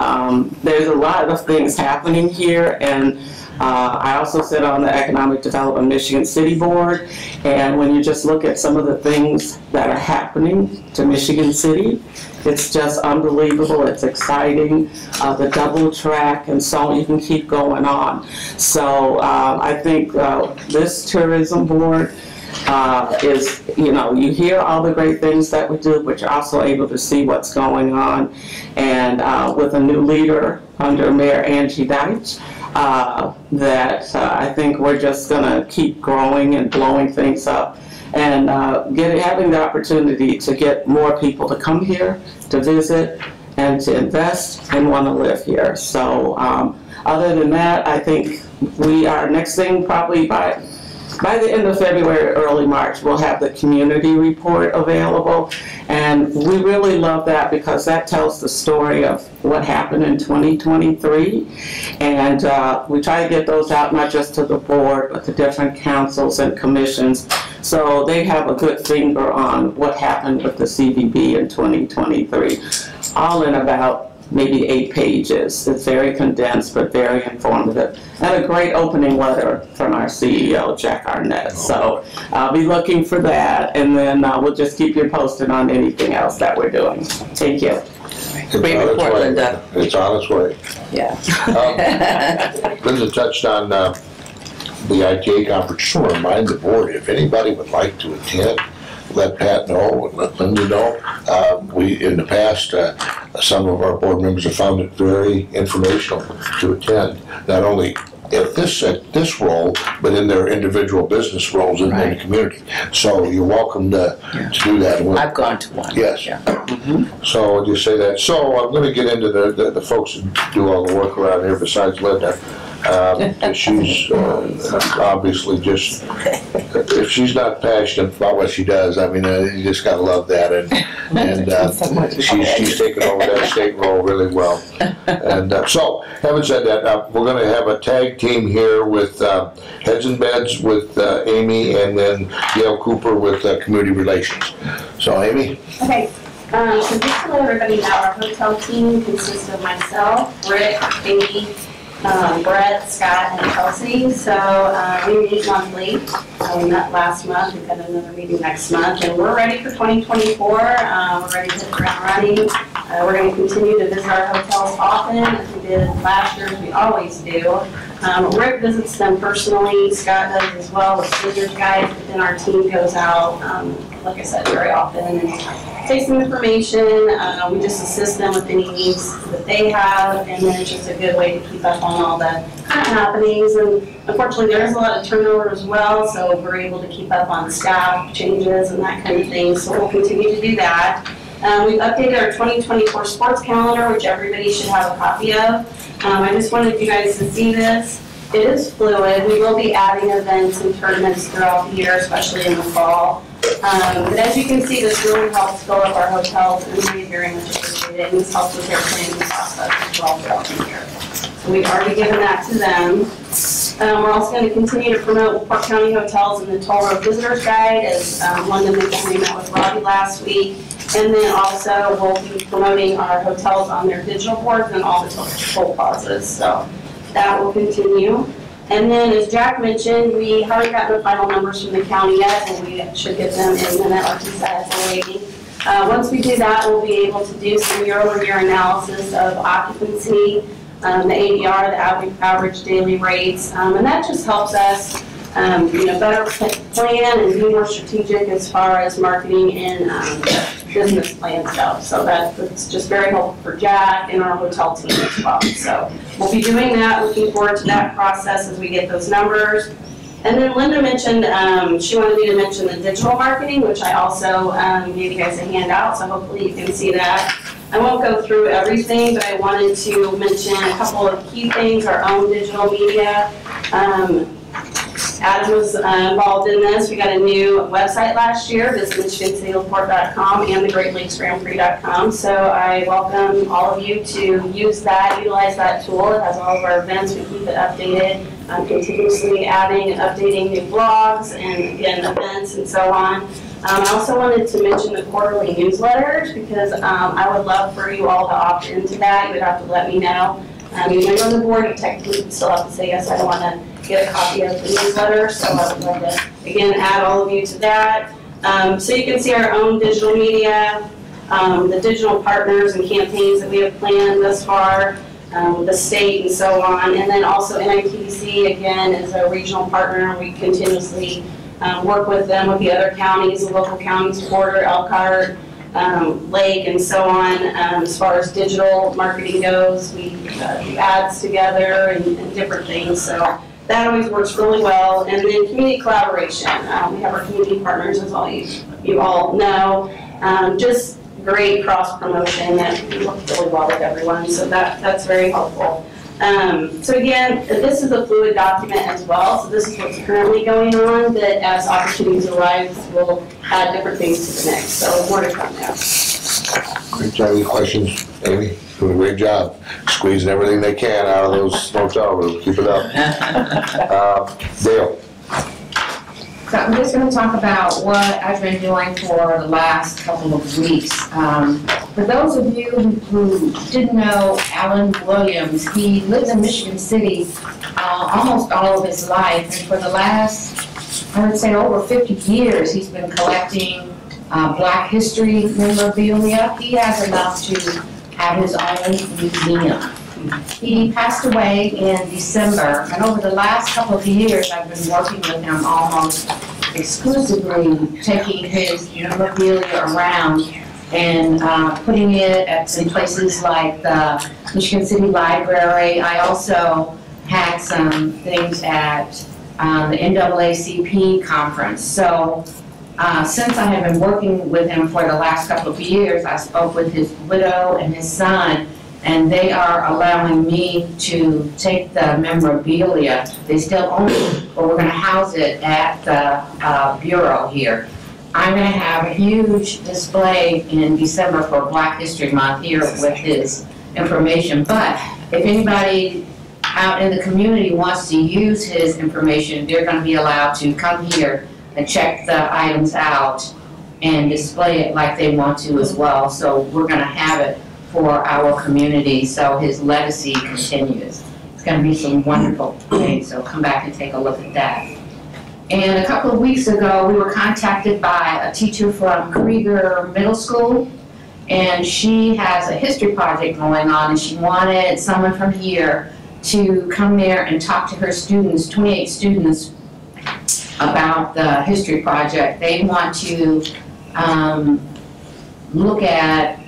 there's a lot of things happening here, and I also sit on the Economic Development Michigan City Board, and when you just look at some of the things that are happening to Michigan City, it's just unbelievable. It's exciting. The double track and so on, you can keep going on. So I think this tourism board is, you hear all the great things that we do, but you're also able to see what's going on. And with a new leader under Mayor Angie Deitch, that I think we're just going to keep growing and blowing things up, and having the opportunity to get more people to come here, to visit, and to invest and want to live here. So other than that, I think our next thing, probably by the end of February, early March, we'll have the community report available. And we really love that because that tells the story of what happened in 2023. And we try to get those out not just to the board, but to different councils and commissions, so they have a good finger on what happened with the CVB in 2023. All in about maybe 8 pages. It's very condensed, but very informative. And a great opening letter from our CEO, Jack Arnett. So I'll be looking for that, and then we'll just keep you posted on anything else that we're doing. Thank you. Great report, Linda. It's on its way. Yeah. Linda touched on the ITA conference. Just want to remind the board, if anybody would like to attend, let Pat know and let Linda know. We, in the past, some of our board members have found it very informational to attend, not only at this role, but in their individual business roles in the community. So you're welcome to do that. I've gone to one. Yes. Yeah. So I'll just say that. So I'm going to get into the folks who do all the work around here besides Linda. She's obviously just, if she's not passionate about what she does, I mean, you just gotta love that, and she's taken over that state role really well. And so, having said that, we're gonna have a tag team here with Heads and Beds with Amy, and then Gail Cooper with Community Relations. So, Amy? Okay. So just to let everybody know, our hotel team consists of myself, Rick, Amy, Brett, Scott, and Kelsey. So we meet monthly. We met last month. We've got another meeting next month, and we're ready for 2024. We're ready to hit the ground running. We're going to continue to visit our hotels often, as we did last year, as we always do. Rick visits them personally. Scott does as well with visitors guides, but then our team goes out, like I said, very often and takes some information. We just assist them with any needs that they have, and then it's just a good way to keep up on all the current happenings. And unfortunately, there is a lot of turnover as well, so we're able to keep up on staff changes and that kind of thing. So we'll continue to do that. We've updated our 2024 sports calendar, which everybody should have a copy of. I just wanted you guys to see this. It is fluid. We will be adding events and tournaments throughout the year, especially in the fall. But as you can see, this really helps fill up our hotels, and we very much appreciate it. And this helps with their planning process as well throughout the year. So we've already given that to them. We're also going to continue to promote LaPorte County hotels in the Toll Road Visitors Guide, as Linda mentioned. We met with Robbie last week. And then also we'll be promoting our hotels on their digital boards and all the toll plazas. So that will continue. And then, as Jack mentioned, we haven't gotten the final numbers from the county yet, and we should get them in a minute, like he said, for waiting. Once we do that, we'll be able to do some year-over-year analysis of occupancy, the ADR, the average daily rates, and that just helps us better plan and be more strategic as far as marketing and business plan stuff. So that's just very helpful for Jack and our hotel team as well. So we'll be doing that, looking forward to that process as we get those numbers. And then Linda mentioned, she wanted me to mention the digital marketing, which I also gave you guys a handout, so hopefully you can see that. I won't go through everything, but I wanted to mention a couple of key things, our own digital media. Adam was involved in this. We got a new website last year, visit MichiganCityLaPorte.com and the GreatLakesGrandPrix.com. So I welcome all of you to use that, utilize that tool. It has all of our events. We keep it updated, continuously adding and updating new blogs and again events and so on. I also wanted to mention the quarterly newsletters because I would love for you all to opt into that. You would have to let me know. You might go on the board, you technically still have to say yes, I don't want to get a copy of the newsletter, so I would love to, again, add all of you to that. So you can see our own digital media, the digital partners and campaigns that we have planned thus far, with the state and so on. And then also NITDC, again, is a regional partner. We continuously work with them, with the other counties, the local counties, Porter, Elkhart, Lake, and so on. As far as digital marketing goes, we do ads together and different things. So that always works really well. And then community collaboration. We have our community partners, as all you all know. Just great cross promotion that works really well with everyone. So that's very helpful. So again, this is a fluid document as well. So this is what's currently going on, but as opportunities arise, we'll add different things to the mix. So more to come there. Great job. Any questions, Amy? Doing a great job. Squeezing everything they can out of those hotel rooms. Keep it up. Dale. So I'm just going to talk about what I've been doing for the last couple of weeks. For those of you who didn't know Alan Williams, he lives in Michigan City almost all of his life, and for the last, I would say, over 50 years, he's been collecting Black history memorabilia. He has enough to have his own museum. He passed away in December, and over the last couple of years, I've been working with him almost exclusively, taking his memorabilia around and putting it in places like the Michigan City Library. I also had some things at the NAACP conference. So since I have been working with him for the last couple of years, I spoke with his widow and his son, and they are allowing me to take the memorabilia. They still own it, but we're going to house it at the Bureau here. I'm going to have a huge display in December for Black History Month here with his information. But if anybody out in the community wants to use his information, they're going to be allowed to come here and check the items out and display it like they want to as well. So we're going to have it for our community, so his legacy continues. It's going to be some wonderful things, so come back and take a look at that. And a couple of weeks ago, we were contacted by a teacher from Krieger Middle School, and she has a history project going on, and she wanted someone from here to come there and talk to her students, 28 students, about the history project. They want to look at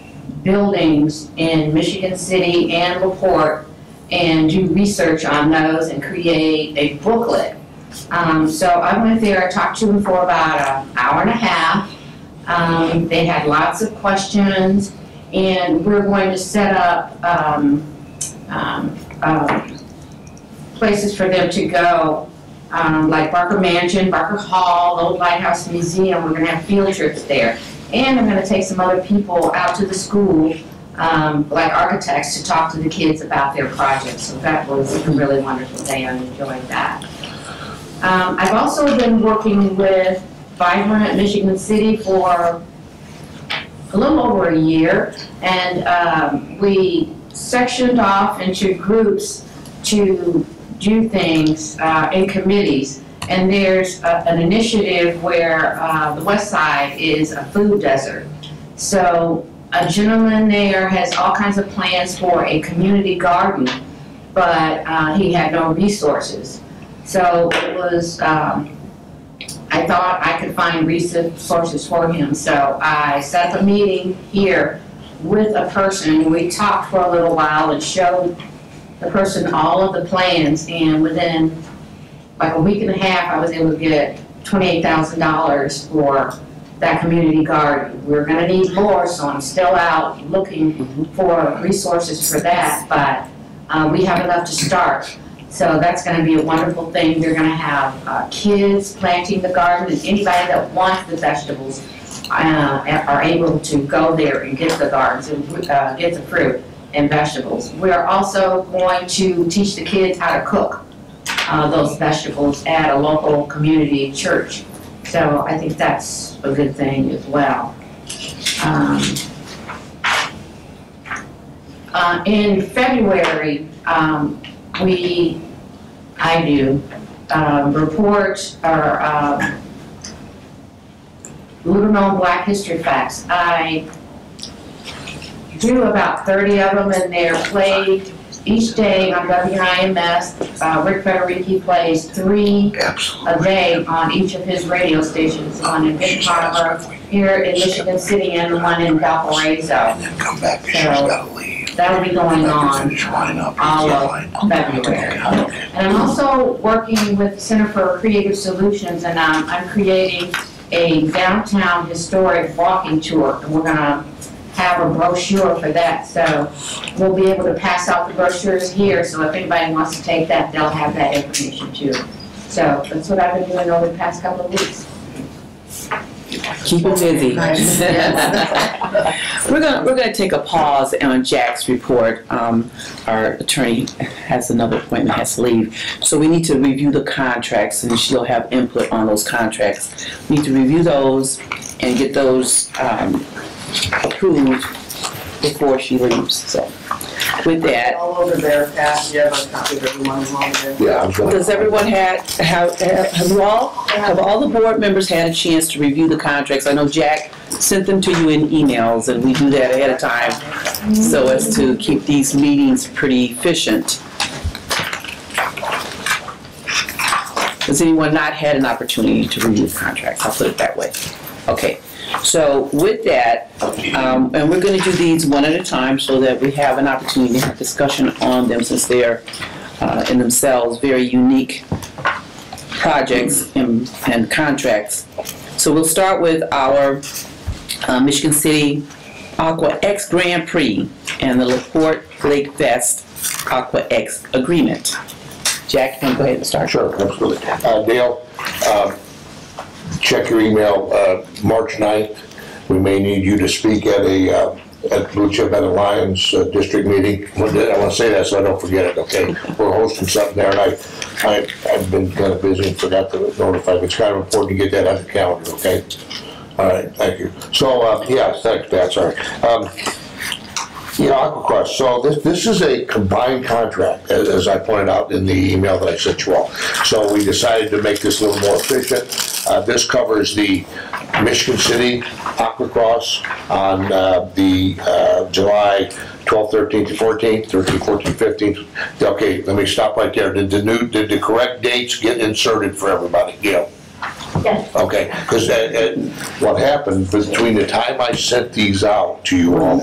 buildings in Michigan City and LaPorte and do research on those and create a booklet. So I went there, I talked to them for about an hour and a half. They had lots of questions, and we're going to set up places for them to go, like Barker Mansion, Barker Hall, Old Lighthouse Museum. We're going to have field trips there. And I'm going to take some other people out to the school, like architects, to talk to the kids about their projects. So that was a really wonderful day. I enjoyed that. I've also been working with Vibrant Michigan City for a little over a year, and we sectioned off into groups to do things in committees. And there's an initiative where the west side is a food desert. So a gentleman there has all kinds of plans for a community garden, but he had no resources. So it was, I thought I could find resources for him. So I set up a meeting here with a person. We talked for a little while and showed the person all of the plans, and within like a week and a half, I was able to get $28,000 for that community garden. We're gonna need more, so I'm still out looking for resources for that, but we have enough to start. So that's gonna be a wonderful thing. We're gonna have kids planting the garden, and anybody that wants the vegetables are able to go there and get the gardens and get the fruit and vegetables. We are also going to teach the kids how to cook those vegetables at a local community church. So I think that's a good thing as well. In February, I do report or little known Black history facts. I do about 30 of them, and they're played each day on WIMS. Rick Federici plays 3 a day on each of his radio stations, one in Benton Harbor, here in Michigan City, and the one in Valparaiso. So that'll be going on all of February. And I'm also working with the Center for Creative Solutions, and I'm creating a downtown historic walking tour, and we're gonna have a brochure for that. So we'll be able to pass out the brochures here, so if anybody wants to take that, they'll have that information too. So that's what I've been doing over the past couple of weeks. Keep it busy. We're gonna take a pause on Jack's report. Our attorney has another appointment, has to leave. So we need to review the contracts, and she'll have input on those contracts. We need to review those and get those approved before she leaves. So with that, All over there, Pat, you have a copy of everyone along there. Yeah, I'm gonna. does everyone have all the board members had a chance to review the contracts? I know Jack sent them to you in emails, and we do that ahead of time so as to keep these meetings pretty efficient. Has anyone not had an opportunity to review the contracts? I'll put it that way. Okay. So with that, and we're going to do these one at a time so that we have an opportunity to have discussion on them, since they're in themselves very unique projects and contracts. So we'll start with our Michigan City Aqua X Grand Prix and the LaPorte Lake Fest Aqua X Agreement. Jack, you want to go ahead and start? Sure, absolutely. Dale, check your email, March 9th. We may need you to speak at a at Blue Chip and Alliance district meeting. I want to say that so I don't forget it, okay? We're hosting something there, and I've been kind of busy and forgot to notify. It's kind of important to get that on the calendar, okay? All right, thank you. So, yeah, thanks, Pat, sorry. Yeah, Aquacross. So this is a combined contract, as I pointed out in the email that I sent you all. So we decided to make this a little more efficient. This covers the Michigan City Aquacross on the July 12th, 13th, 14th, 13th, 14th, 15th. Okay, let me stop right there. Did the correct dates get inserted for everybody? Yeah. Yes. Okay, because what happened between the time I sent these out to you all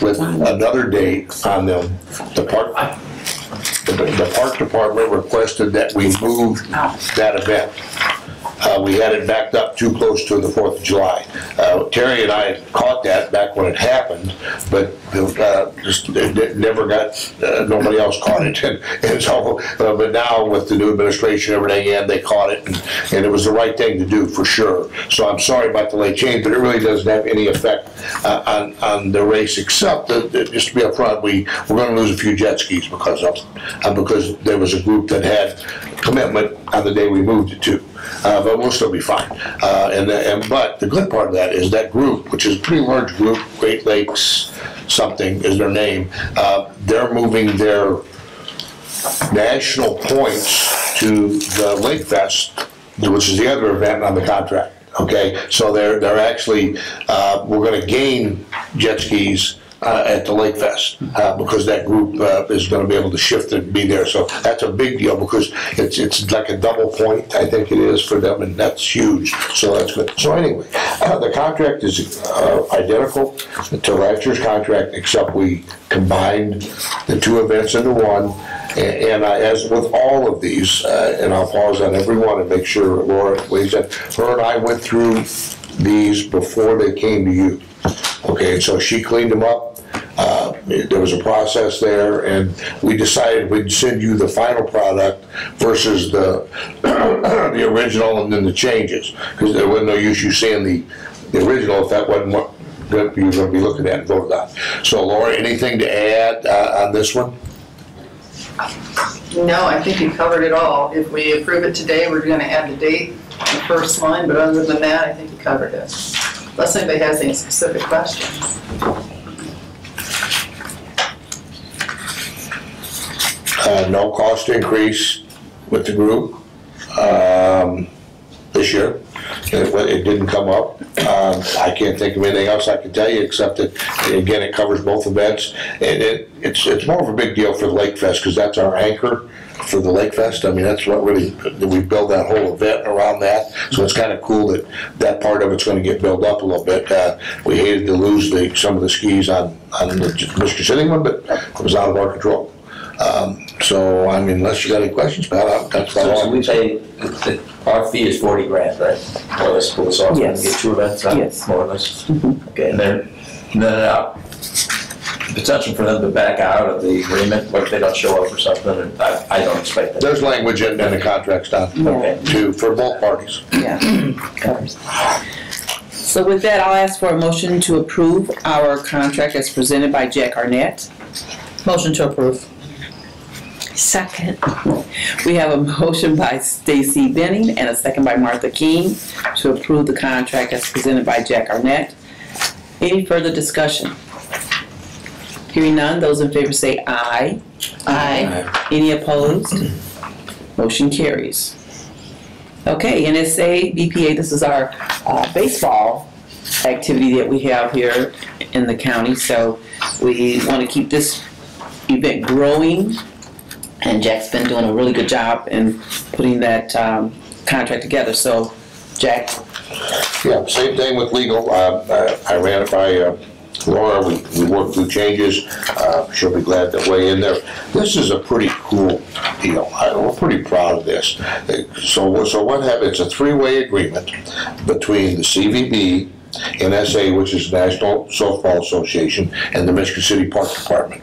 with another date on them, the park department requested that we move that event. We had it backed up too close to the 4th of July. Terry and I caught that back when it happened, but just it never got, nobody else caught it. And so, but now with the new administration and everything in, they caught it, and it was the right thing to do for sure. So I'm sorry about the late change, but it really doesn't have any effect on the race, except that, just to be upfront, we're going to lose a few jet skis because there was a group that had commitment on the day we moved it to. But we'll still be fine. But the good part of that is that group, which is a pretty large group, Great Lakes something is their name, they're moving their national points to the Lake Fest, which is the other event on the contract. Okay, so they're actually, we're going to gain jet skis at the Lake Fest, because that group is going to be able to shift and be there. So that's a big deal, because it's like a double point, I think it is, for them, and that's huge. So that's good. So anyway, the contract is identical to last year's contract, except we combined the two events into one. And as with all of these, and I'll pause on every one and make sure Laura weighs in, her and I went through these before they came to you. Okay, so she cleaned them up. There was a process there, and we decided we'd send you the final product versus the the original and then the changes, because there wasn't no use you seeing the original if that wasn't what you're going to be looking at and voted on. So Laura, anything to add on this one? No, I think you covered it all. If we approve it today, we're going to add the date on the first line, but other than that, I think you covered it. Unless anybody has any specific questions. No cost increase with the group this year. It didn't come up. I can't think of anything else I can tell you except that, again, it covers both events. And it's more of a big deal for the Lake Fest, because that's our anchor for the Lake Fest. I mean, that's what really, we build that whole event around that. So it's kind of cool that that part of it's going to get built up a little bit. We hated to lose some of the skis on the Michigan City one, but it was out of our control. So, I mean, unless you got any questions about it, that's about all. So we pay, our fee is 40 grand, right? More or less, pull this off and Yes. get 2 events out, Yes. more or less. Okay, and then potential for them to back out of the agreement, but if they don't show up or something, and I don't expect that. There's language in the contracts done for both parties. Yeah, covers. So with that, I'll ask for a motion to approve our contract as presented by Jack Arnett. Motion to approve. Second. We have a motion by Stacy Benning and a second by Martha King to approve the contract as presented by Jack Arnett. Any further discussion? Hearing none, those in favor say aye. Aye. Any opposed? Motion carries. Okay, NSA, BPA, this is our baseball activity that we have here in the county. So we want to keep this event growing. And Jack's been doing a really good job in putting that contract together. So, Jack? Yeah, same thing with legal. I ran it by Laura. We worked through changes. She'll be glad to weigh in there. This is a pretty cool deal. We're pretty proud of this. So what happened? It's a 3-way agreement between the CVB, NSA, which is National Softball Association, and the Michigan City Park Department.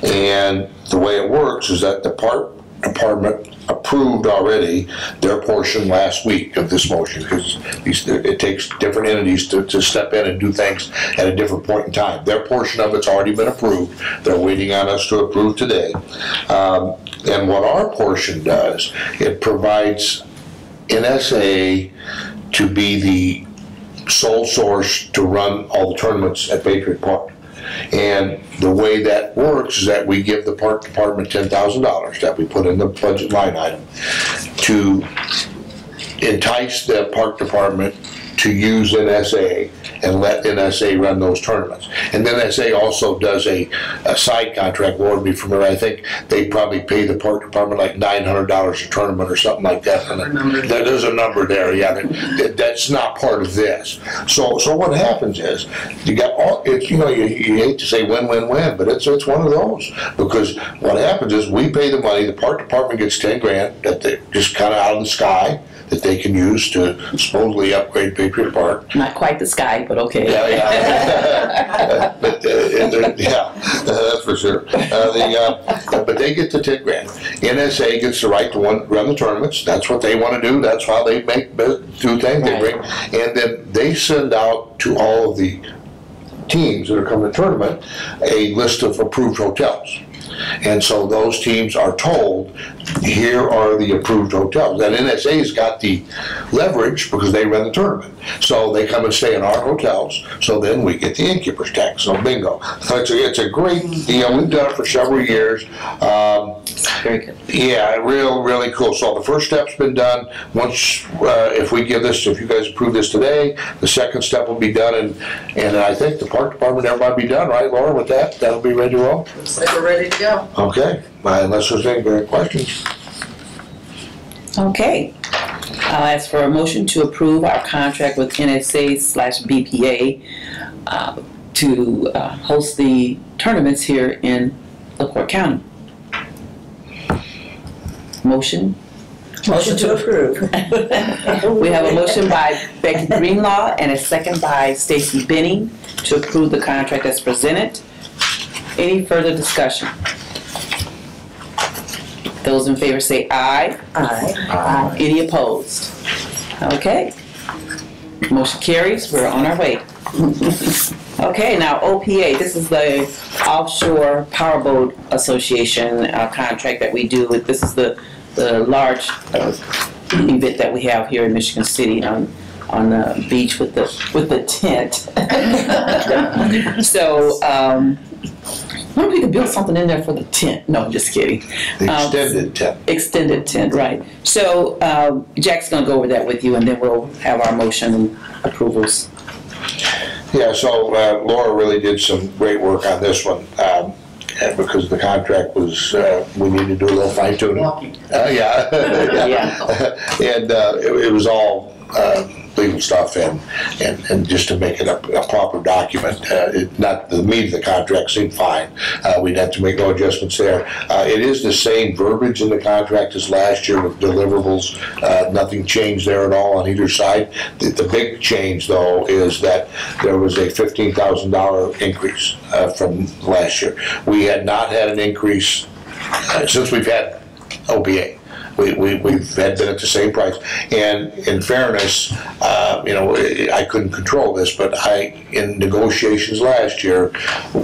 And the way it works is that the Park Department approved already their portion last week of this motion, because it takes different entities to step in and do things at a different point in time. Their portion of it's already been approved. They're waiting on us to approve today. And what our portion does, it provides NSA to be the sole source to run all the tournaments at Patriot Park. And the way that works is that we give the park department $10,000 that we put in the budget line item to entice the park department to use NSA and let NSA run those tournaments. And then NSA also does a side contract. Lord be familiar, I think they probably pay the park department like $900 a tournament or something like that. And there's a number there, yeah. That's not part of this. So what happens is you got all. It's, you hate to say win, but it's one of those, because what happens is we pay the money. The park department gets 10 grand that they just kind of out of the sky that they can use to supposedly upgrade Patriot Park. Not quite the sky, but okay. Yeah. But that's for sure. But they get the 10 grand. NSA gets the right to run the tournaments. That's what they want to do. That's how they do things. They bring, and then they send out to all of the teams that are coming to the tournament a list of approved hotels. And so those teams are told, here are the approved hotels. And NSA's got the leverage because they run the tournament. So they come and stay in our hotels, so then we get the innkeeper's tax, so bingo. So it's a great deal. We've done it for several years. Very good. Yeah, really cool. So the first step's been done. Once, if we give this, if you guys approve this today, the second step will be done, and I think the park department, everybody be done, right, Laura, with that? That'll be ready to roll? Looks like we're ready to go. Okay, unless there's any questions. Okay. I'll ask for a motion to approve our contract with NSA/BPA to host the tournaments here in LaPorte County. Motion? Motion to approve. We have a motion by Becky Greenlaw and a second by Stacy Benning to approve the contract as presented. Any further discussion? Those in favor say aye. Aye. Any opposed? Okay. Motion carries. We're on our way. Okay, now OPA. This is the Offshore Powerboat Association contract that we do. This is the large event that we have here in Michigan City on the beach with the tent. So maybe we could build something in there for the tent. No, I'm just kidding. The extended tent. Extended tent, right. So Jack's going to go over that with you, and then we'll have our motion and approvals. Yeah, so Laura really did some great work on this one. Because the contract was, we needed to do a little fine tuning. Yeah. And it was all legal stuff and just to make it a proper document. Not the meat of the contract seemed fine. We'd have to make no adjustments there. It is the same verbiage in the contract as last year with deliverables. Nothing changed there at all on either side. The big change though is that there was a $15,000 increase from last year. We had not had an increase since we've had OPA. We've had been at the same price, and in fairness, I couldn't control this, but in negotiations last year,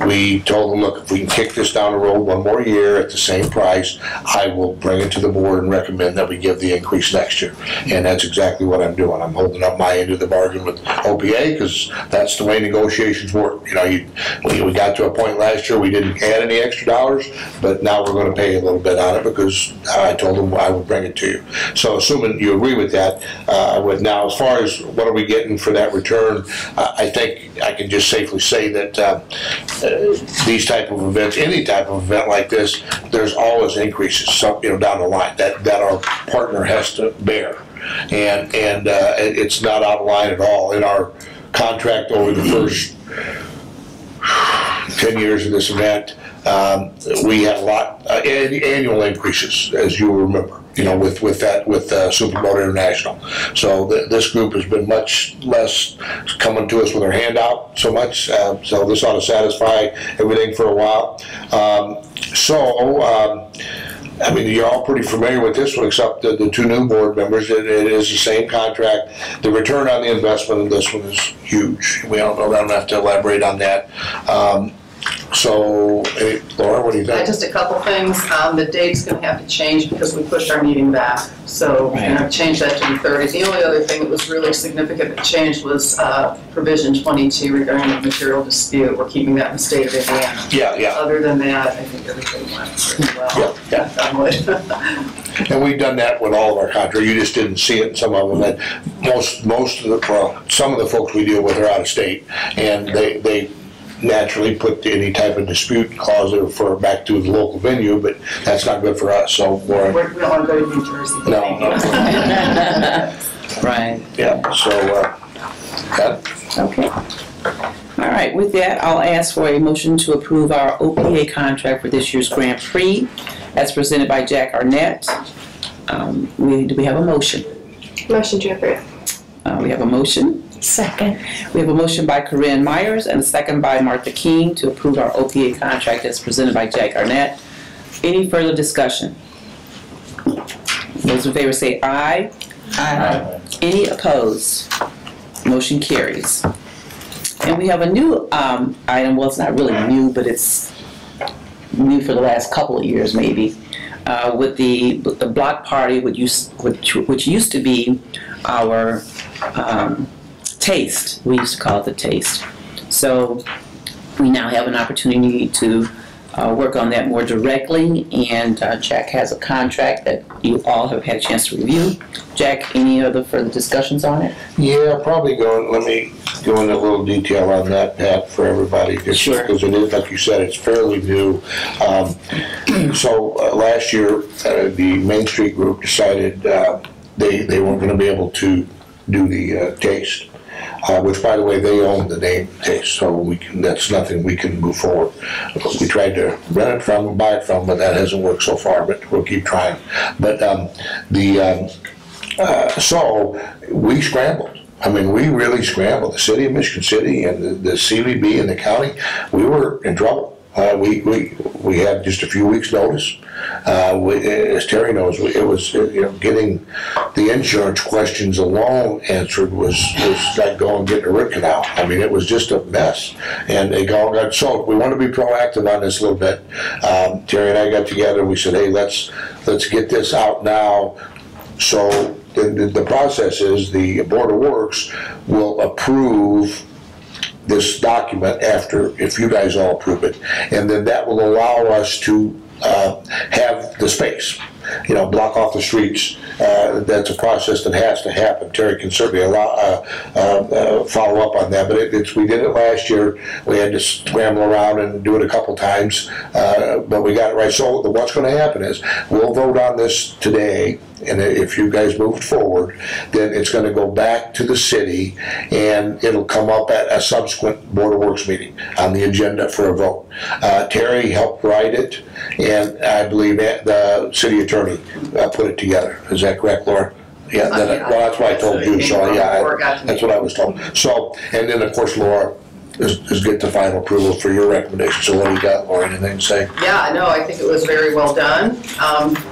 we told them, look, if we can kick this down the road one more year at the same price, I will bring it to the board and recommend that we give the increase next year, and that's exactly what I'm doing. I'm holding up my end of the bargain with OPA because that's the way negotiations work. We got to a point last year we didn't add any extra dollars, but now we're going to pay a little bit on it because I told them I would bring it to you. So assuming you agree with that, now as far as what are we getting for that return, I think I can just safely say that these type of events, any type of event like this, there's always increases down the line that our partner has to bear, and it's not out of line at all. In our contract over the first 10 years of this event, we had a lot annual increases, as you remember. With Superboat International. So this group has been much less coming to us with their hand out so much. So this ought to satisfy everything for a while. You're all pretty familiar with this one, except the two new board members. It is the same contract. The return on the investment in this one is huge. I don't have to elaborate on that. Laura, what do you think? Just a couple things. The date's going to have to change because we pushed our meeting back. So we're going to change that to the 30th. The only other thing that was really significant that changed was provision 22 regarding the material dispute. We're keeping that in the state of Indiana. Yeah. Other than that, I think everything went pretty well. And we've done that with all of our contracts. You just didn't see it in some of them. And some of the folks we deal with are out of state, and they naturally put any type of dispute clause there for back to the local venue, but that's not good for us. So we don't want to go to New Jersey. No. Right. Yeah. So. Okay. All right. With that, I'll ask for a motion to approve our OPA contract for this year's Grand Prix, as presented by Jack Arnett. Do we have a motion? Motion to approve. We have a motion. Second. We have a motion by Corinne Myers and a second by Martha King to approve our OPA contract as presented by Jack Arnett. Any further discussion? Those in favor say aye. Aye. Any opposed? Motion carries. And we have a new item. Well, it's not really new, but it's new for the last couple of years maybe, with the block party, which used to be our taste. We used to call it the taste. So we now have an opportunity to work on that more directly, and Jack has a contract that you all have had a chance to review. Jack, any other further discussions on it? Yeah, probably let me go into a little detail on that, Pat, for everybody. Sure. Because it is, like you said, it's fairly new. So last year, the Main Street group decided they weren't going to be able to do the taste. Which, by the way, they own the name Taste, so that's nothing we can move forward. We tried to rent it from them, buy it from them, but that hasn't worked so far, but we'll keep trying. But so we scrambled. I mean, we really scrambled. The city of Michigan City and the CVB and the county, we were in trouble. We had just a few weeks' notice. As Terry knows, it was getting the insurance questions alone answered was like going and getting a root canal. I mean, it was just a mess, and they all got sold. We want to be proactive on this a little bit. Terry and I got together and we said, hey, let's get this out now. So the process is the Board of Works will approve this document if you guys all approve it, and then that will allow us to have the space, block off the streets. That's a process that has to happen. Terry can certainly follow up on that, but we did it last year. We had to scramble around and do it a couple times, but we got it right. So what's going to happen is we'll vote on this today, and if you guys move forward, then it's going to go back to the city, and it'll come up at a subsequent Board of Works meeting on the agenda for a vote. Terry helped write it, and I believe the city attorney put it together. Is that correct, Laura? Yeah, well, that's what I told you, so yeah, that's what I was told. So, and then of course Laura is get the final approval for your recommendation. So what do you got, Laura, anything to say? Yeah, no, I think it was very well done.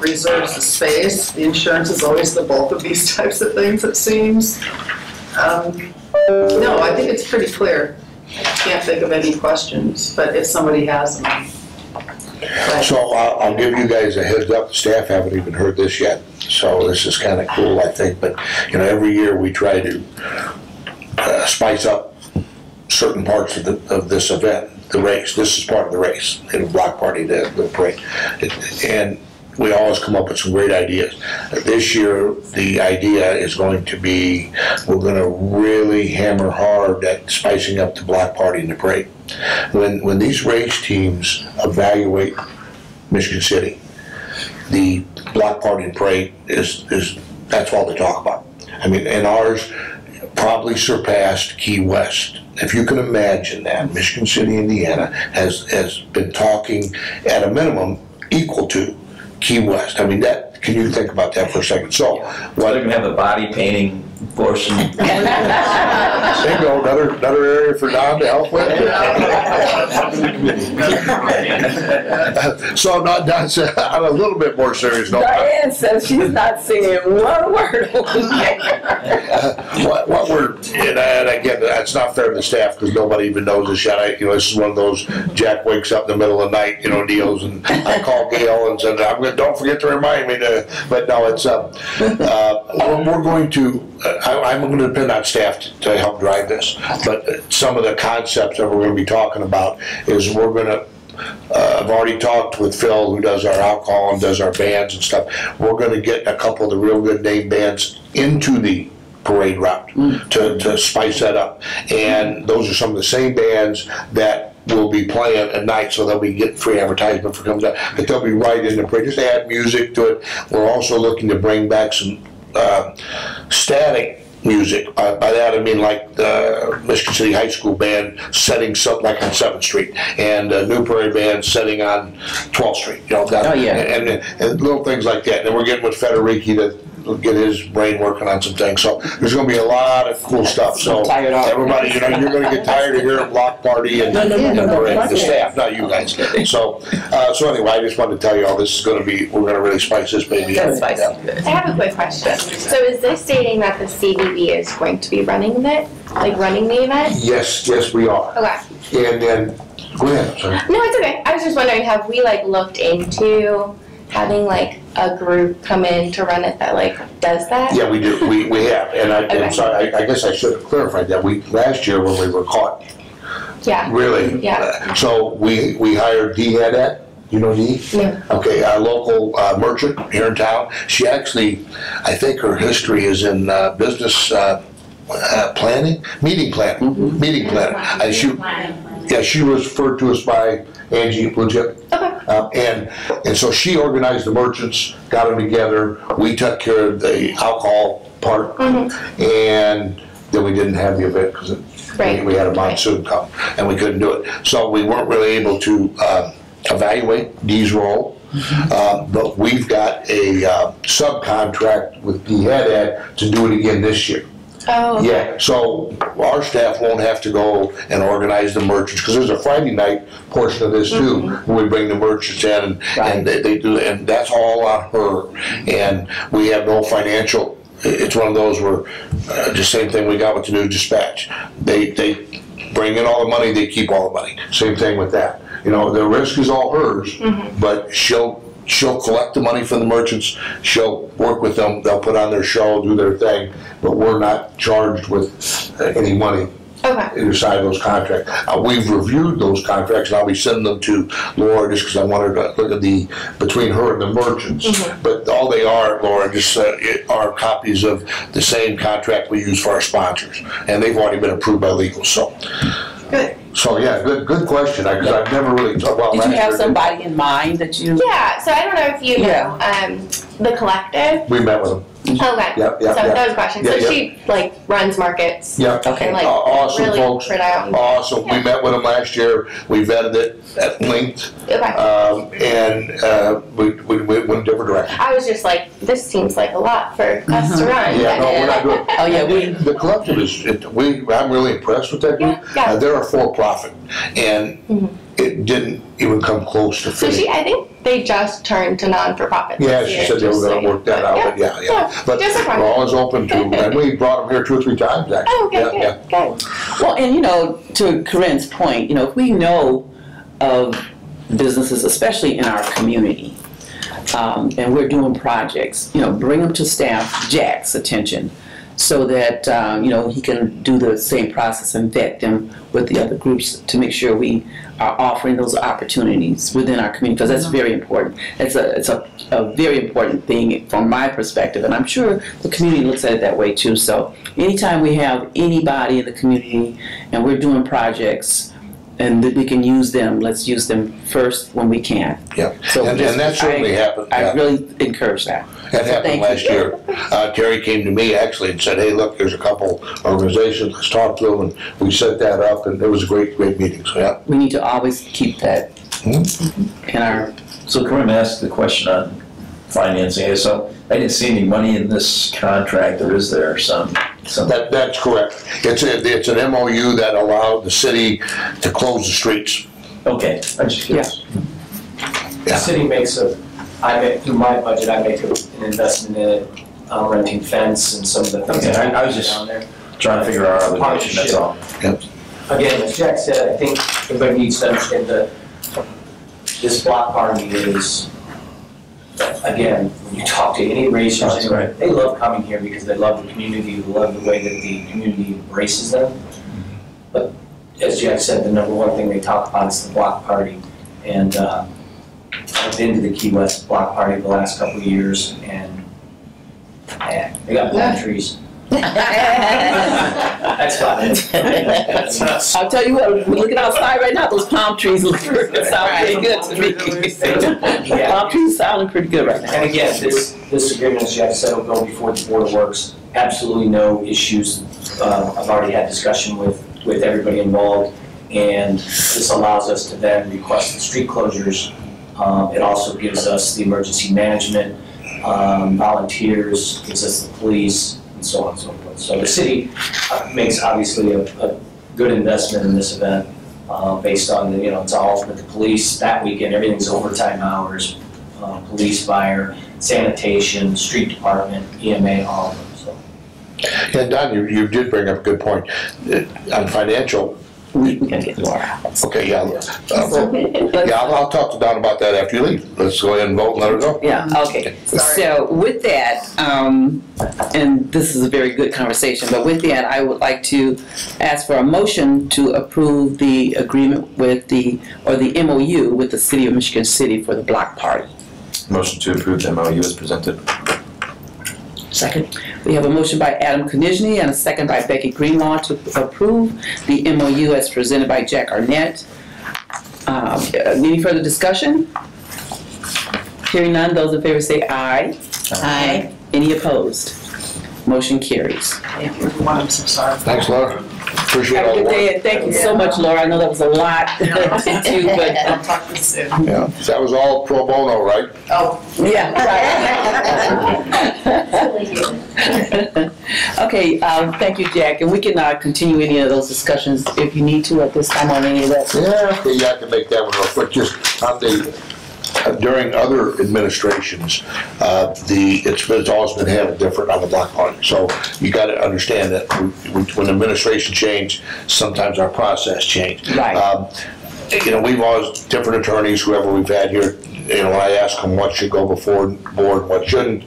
Reserves the space. The insurance is always the bulk of these types of things, it seems. No, I think it's pretty clear. I can't think of any questions, but if somebody has them. So I'll give you guys a heads up. The staff haven't even heard this yet, so this is kind of cool, I think. But every year we try to spice up certain parts of this event, the race. This is part of the race, the block party, the parade, and we always come up with some great ideas. This year, the idea is going to be we're going to really hammer hard at spicing up the block party and the parade. When these race teams evaluate Michigan City, the block party and parade that's all they talk about. I mean, and ours probably surpassed Key West. If you can imagine that, Michigan City, Indiana has been talking at a minimum equal to Key West. I mean, can you think about that for a second? So, what do we have the body painting portion? Bingo, another area for Don to help with. So, Don said, on a little bit more serious note. Diane says she's not singing one word. What we're, and again, that's not fair to the staff because nobody even knows this yet. This is one of those Jack wakes up in the middle of the night, deals, and I call Gail and said, don't forget to remind me to. But no, it's we're going to. I'm going to depend on staff to help drive this. But some of the concepts that we're going to be talking about is we're going to. I've already talked with Phil, who does our alcohol and does our bands and stuff. We're going to get a couple of the real good name bands into the parade route to spice that up. And those are some of the same bands that will be playing at night, so they'll be getting free advertisement for coming down. But they'll be right in the parade. Just add music to it. We're also looking to bring back some static music. By that I mean like the Michigan City High School band setting something like on 7th Street, and New Prairie band setting on 12th Street. And little things like that. And then we're getting with Federici to get his brain working on some things. So there's going to be a lot of cool stuff. So everybody, you're going to get tired of hearing block party and the staff, not you guys. So anyway, I just wanted to tell you all this is going to be. We're going to really spice this baby up. I have a quick question. So is this stating that the CVB is going to be running it, running the event? Yes, we are. Okay. And then Go ahead, sorry. No, it's okay. I was just wondering, have we like looked into having like a group come in to run it that like does that? Yeah, we do. We have, and Okay. I'm sorry. I guess I should have clarified that. Last year when we were caught. Yeah. Really. Yeah. So we hired Dee Haddad. You know Dee? No. Okay, a local merchant here in town. She actually, I think her history is in business planning, meeting planning, meeting planner. And she was referred to us by Angie Blue Chip. Okay. And so she organized the merchants, got them together. We took care of the alcohol part, and then we didn't have the event because we had a monsoon come and we couldn't do it. So we weren't really able to evaluate Dee's role. But we've got a subcontract with Dee Haddad to do it again this year. Oh, okay. Yeah, so our staff won't have to go and organize the merchants, because there's a Friday night portion of this too, where we bring the merchants in and they do, and that's all on her. And we have no financial, it's one of those where, the same thing we got with the news dispatch. They bring in all the money, they keep all the money. Same thing with that. You know, the risk is all hers, but she'll collect the money from the merchants, she'll work with them, they'll put on their show, do their thing, but we're not charged with any money inside those contracts. We've reviewed those contracts, and I'll be sending them to Laura just because I want her to look at between her and the merchants. But all they are, Laura, just are copies of the same contract we use for our sponsors, and they've already been approved by legal, so. Good. So yeah, good question, because I've never really talked about. Did you have somebody in mind that you? Yeah, so I don't know if you know the collective. We met with them. Okay. Yep, So that was a question. So she like runs markets. Yeah. Okay. Like awesome really folks. renowned. Awesome. We met with them last year. We vetted it at length. Okay. And we went in different directions. I was just like, this seems like a lot for us to run. Yeah, no, we're not doing. Oh yeah, the collective is. I'm really impressed with that group. Yeah. They're a for-profit, and it didn't even come close to So fitting. I think they just turned to non-for-profit. Yeah, this she year, said they were just going to so work that out, but yeah. But just a we're always open to, and we brought them here 2 or 3 times actually. Oh, good. Well, and you know, to Corinne's point, you know, if we know of businesses, especially in our community, and we're doing projects, you know, bring them to staff Jack's attention, so that you know, he can do the same process and vet them with the other groups to make sure we are offering those opportunities within our community, because that's very important. It's a very important thing from my perspective, and I'm sure the community looks at it that way too. So anytime we have anybody in the community and we're doing projects and that we can use them, let's use them first when we can. Yep. So and that certainly happened. I really encourage that. That happened last year. Terry came to me actually and said, hey, look, there's a couple organizations, let's talk to them, and we set that up, and it was a great meeting, so yeah. We need to always keep that in our... So Corinne asked the question on financing. So I didn't see any money in this contract, or is there some? That's correct. It's an MOU that allowed the city to close the streets. Okay, I'm just curious. The city makes through my budget, I make an investment in it, renting fence and some of the things that I was just down there. trying to figure out our obligation, that's all. Yep. Again, as Jack said, I think everybody needs to understand that this block party is, again, when you talk to any racers, they love coming here because they love the community, they love the way that the community embraces them. But as Jack said, the number one thing they talk about is the block party. And I've been to the Key West block party the last couple of years, and man, they got palm trees. That's fun. I'll tell you what, we're looking outside right now, those palm trees look sound pretty good to me. Palm trees sounding pretty good right now. And again, this agreement, as Jeff said, will go before the Board of Works. Absolutely no issues. I've already had discussion with everybody involved, and this allows us to then request the street closures. It also gives us the emergency management, volunteers, gives us the police, and so on and so forth. So the city makes obviously a good investment in this event based on the, it's all with the police that weekend. Everything's overtime hours, police, fire, sanitation, street department, EMA, all of them. So. Yeah, Don, you did bring up a good point. On financial, we can get Laura. Okay, yeah. I'll talk to Don about that after you leave. Let's go ahead and vote and let her go. Yeah, okay. So with that, and this is a very good conversation, but with that, I would like to ask for a motion to approve the agreement with the MOU with the City of Michigan City for the block party. Motion to approve the MOU is presented. Second. We have a motion by Adam Konijny and a second by Becky Greenlaw to approve the MOU as presented by Jack Arnett. Any further discussion? Hearing none, those in favor say aye. Aye. Any opposed? Motion carries. Thank you, everyone. I'm so sorry. Thanks, Laura. Appreciate Have all a the good work. day, and thank you so much, Laura. I know that was a lot to do, but I'll talk to you soon. Yeah, that was all pro bono, right? Oh. yeah, right. Okay, thank you, Jack, and we can continue any of those discussions if you need to at this time on any of that. Yeah, okay, yeah, I can make that one real quick. Just on the, during other administrations, it's always been handled different on the block party. So you got to understand that when administration change, sometimes our process changed. Right. You know, we've always, different attorneys, whoever we've had here, you know, when I ask them what should go before the board and what shouldn't,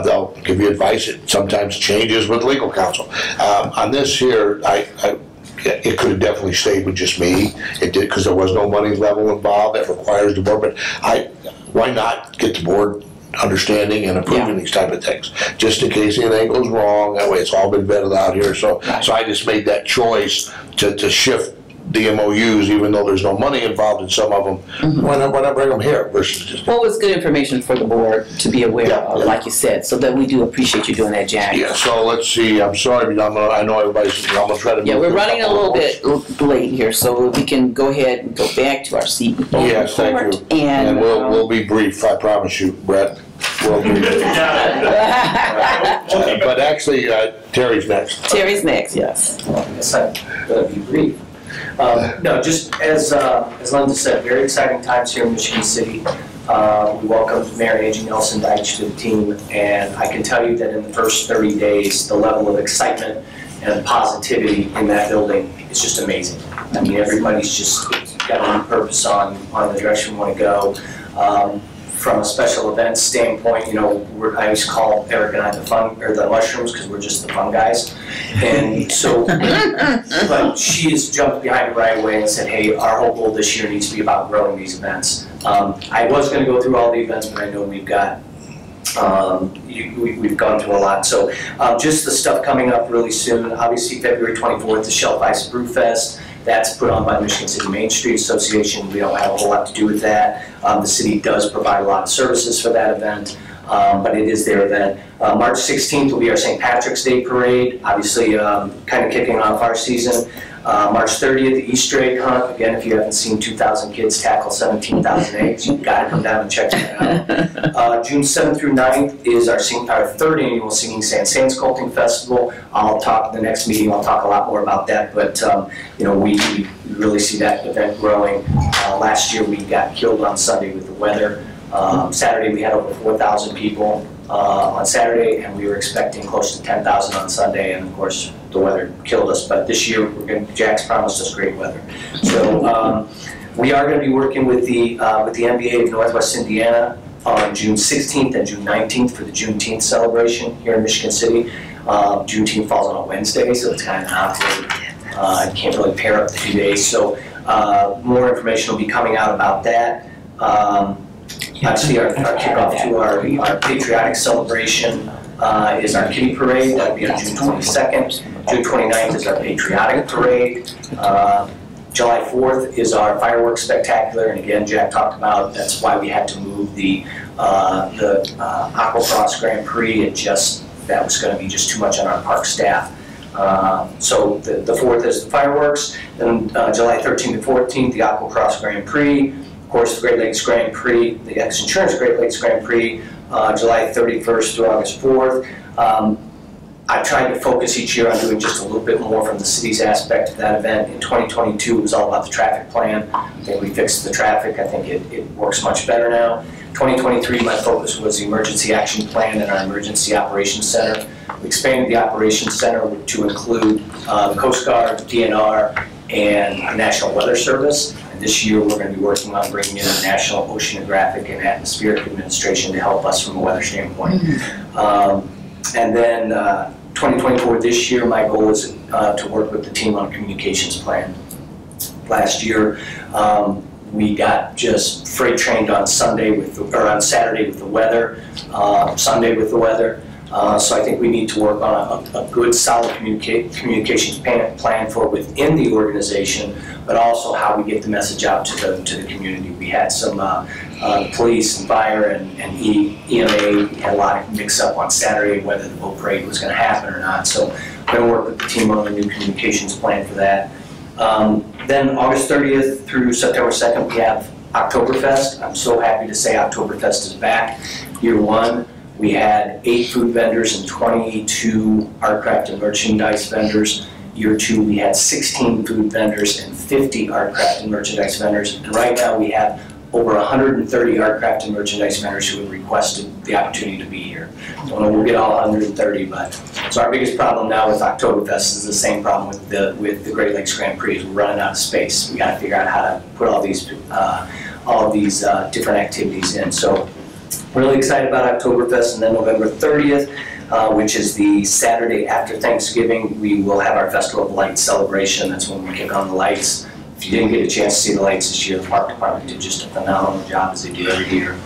they'll give you advice. It sometimes changes with legal counsel. On this here, it could have definitely stayed with just me. It did, because there was no money level involved that requires the board, but why not get the board understanding and approving these type of things, just in case anything goes wrong. That way it's all been vetted out here. So I just made that choice to shift the MOUs, even though there's no money involved in some of them. Why not bring them here versus just... Well, it's good information for the board to be aware of, like you said, so that we do appreciate you doing that, Jack. Yeah, so let's see, I'm sorry, I know everybody's, I'm going to try to... Yeah, we're running a little bit late here, so we can go ahead and go back to our CEO Yes, thank you. And we'll be brief, I promise you, Brett. We'll be brief. But actually, Terry's next. Terry's next, yes. Yes, I'm going to be brief. No, just as Linda said, very exciting times here in Michigan City. We welcomed Mayor Angie Nelson Deitch to the team, and I can tell you that in the first 30 days, the level of excitement and positivity in that building is just amazing. I mean, everybody's just got a new purpose on the direction we want to go. From a special events standpoint, you know, I always call Eric and I the mushrooms, because we're just the fun guys. And so, but she has jumped behind it right away and said, hey, our whole goal this year needs to be about growing these events. I was going to go through all the events, but I know we've got, we've gone through a lot. So just the stuff coming up really soon. Obviously, February 24th, the Shelf Ice Brew Fest. That's put on by the Michigan City Main Street Association. We don't have a whole lot to do with that. The city does provide a lot of services for that event, but it is their event. March 16th will be our St. Patrick's Day Parade, obviously kind of kicking off our season. March 30th, the Easter egg hunt. Again, if you haven't seen 2,000 kids tackle 17,000 eggs, you've got to come down and check that out. June 7th through 9th is our third annual Singing Sand Sculpting Festival. The next meeting, I'll talk a lot more about that, but you know, we really see that event growing. Last year we got killed on Sunday with the weather. Saturday we had over 4,000 people on Saturday, and we were expecting close to 10,000 on Sunday, and of course the weather killed us. But this year Jack's promised us great weather. So we are going to be working with the NBA of Northwest Indiana on June 16th and June 19th for the Juneteenth celebration here in Michigan City. Juneteenth falls on a Wednesday, so it's kind of an odd day. I can't really pair up the 2 days, so more information will be coming out about that. Obviously, our kickoff to our patriotic celebration is our Kitty Parade. That'll be on June 22nd. June 29th is our Patriotic Parade. July 4th is our Fireworks Spectacular, and again, Jack talked about that's why we had to move the Aquacross Grand Prix. That was going to be just too much on our park staff. So the 4th is the fireworks, then July 13th to 14th, the Aquacross Grand Prix, of course the Great Lakes Grand Prix, the X-Insurance Great Lakes Grand Prix, July 31st through August 4th. I've tried to focus each year on doing just a little bit more from the city's aspect of that event. In 2022, it was all about the traffic plan. I think we fixed the traffic. I think it works much better now. 2023, my focus was the emergency action plan and our emergency operations center. We expanded the operations center to include the Coast Guard, DNR, and a National Weather Service. And this year, we're going to be working on bringing in a National Oceanographic and Atmospheric Administration to help us from a weather standpoint. And then 2024, this year, my goal is to work with the team on a communications plan. Last year, we got just freight trained on Saturday with the weather, Sunday with the weather. So I think we need to work on a good, solid communications plan for within the organization, but also how we get the message out to the community. We had some police and fire and EMA. We had a lot of mix-up on Saturday whether the boat parade was going to happen or not. So we're going to work with the team on a new communications plan for that. Then August 30th through September 2nd, we have Oktoberfest. I'm so happy to say Oktoberfest is back. Year one, we had 8 food vendors and 22 art, craft, and merchandise vendors. Year two, we had 16 food vendors and 50 art, craft, and merchandise vendors. And right now, we have over 130 art, craft, and merchandise vendors who have requested the opportunity to be here. I don't know we'll get all 130, but so our biggest problem now with Oktoberfest is the same problem with the Great Lakes Grand Prix. Is we're running out of space. We got to figure out how to put all of these different activities in. So really excited about Oktoberfest, and then November 30th, which is the Saturday after Thanksgiving, we will have our Festival of Lights celebration. That's when we kick on the lights. If you didn't get a chance to see the lights this year, the Park Department did just a phenomenal job as they do every year.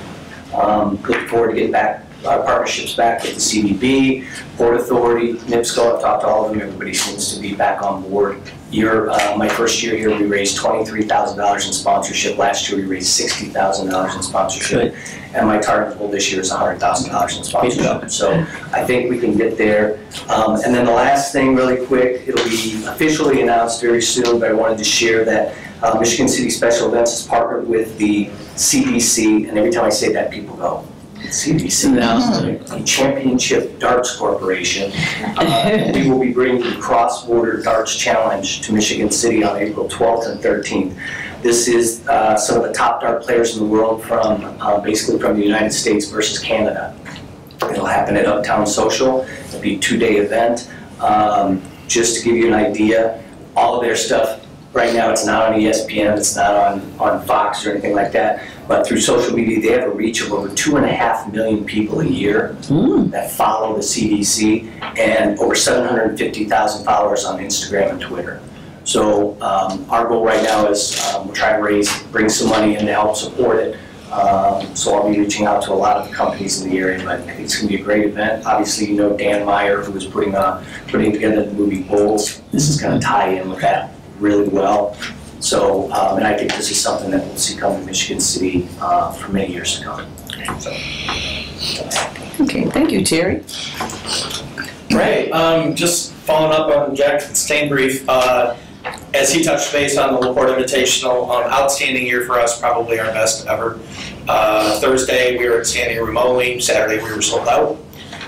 Looking forward to getting back our partnerships back with the CDB, Port Authority, NIPSCO. I've talked to all of them. Everybody seems to be back on board. My first year here, we raised $23,000 in sponsorship. Last year, we raised $60,000 in sponsorship. And my target goal this year is $100,000 in sponsorship. So I think we can get there. And then the last thing, really quick, it'll be officially announced very soon, but I wanted to share that Michigan City Special Events has partnered with the CDC, and every time I say that, people go, CDC, the Championship Darts Corporation. We will be bringing the Cross-Border Darts Challenge to Michigan City on April 12th and 13th. This is some of the top dart players in the world from basically from the United States versus Canada. It'll happen at Uptown Social. It'll be a 2-day event. Just to give you an idea, all of their stuff right now, it's not on ESPN, it's not on Fox or anything like that, but through social media, they have a reach of over 2.5 million people a year that follow the CDC, and over 750,000 followers on Instagram and Twitter. So our goal right now is we're trying to bring some money in to help support it. So I'll be reaching out to a lot of the companies in the area, but I think it's going to be a great event. Obviously, you know Dan Meyer, who was putting together the movie Bulls. This is going to tie in with that really well. So, and I think this is something that we'll see come to Michigan City for many years to come. So. Okay, thank you, Terry. Right, just following up on Jackson's same brief, as he touched base on the LaPorte Invitational, outstanding year for us, probably our best ever. Thursday we were at standing room only, Saturday we were sold out.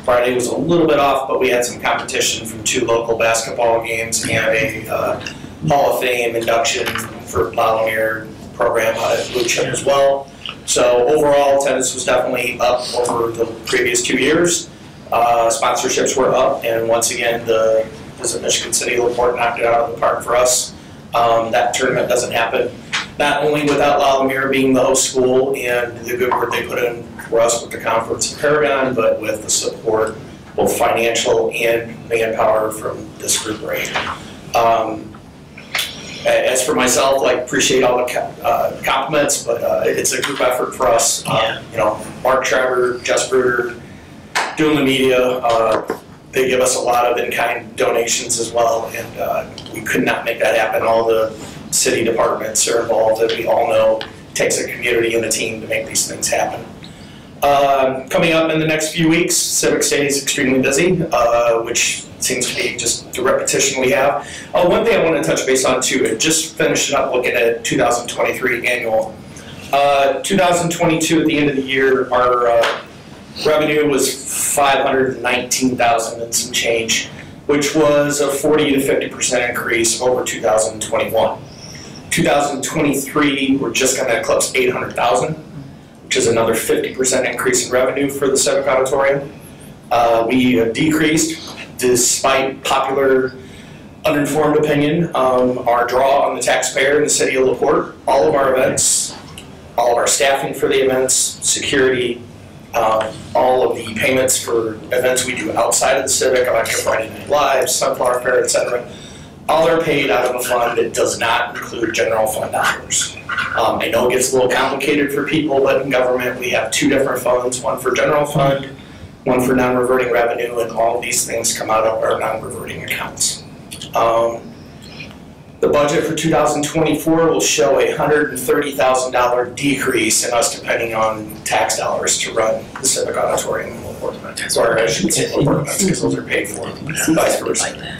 Friday was a little bit off, but we had some competition from 2 local basketball games and a Hall of Fame induction for La program out at Blue Chip as well. So overall, attendance was definitely up over the previous 2 years. Sponsorships were up, and once again, the Michigan City LaPorte knocked it out of the park for us. That tournament doesn't happen not only without La being the host school and the good work they put in for us with the conference in Paragon, but with the support, both financial and manpower from this group right here. As for myself, I appreciate all the compliments, but it's a group effort for us. You know, Mark Trevor, Jess Bruder, doing the media, they give us a lot of in-kind donations as well, and we could not make that happen. All the city departments are involved, and we all know it takes a community and a team to make these things happen. Coming up in the next few weeks, Civics Day is extremely busy, which seems to be just the repetition we have. One thing I want to touch base on too, and just finishing up looking at 2023 annual. 2022 at the end of the year, our revenue was $519,000 and some change, which was a 40 to 50% increase over 2021. 2023, we're just going to eclipse 800,000, which is another 50% increase in revenue for the Civic Auditorium. We decreased despite popular uninformed opinion, our draw on the taxpayer in the city of LaPorte, all of our events, all of our staffing for the events, security, all of the payments for events we do outside of the Civic, like Friday Night Live, Sunflower Fair, etc., all are paid out of a fund that does not include general fund dollars. I know it gets a little complicated for people, but in government we have two different funds, one for general fund, one for non-reverting revenue, and all of these things come out of our non-reverting accounts. The budget for 2024 will show a $130,000 decrease in us depending on tax dollars to run the Civic Auditorium and LaPorte events. Or I shouldn't say LaPorte events because those are paid for, vice versa.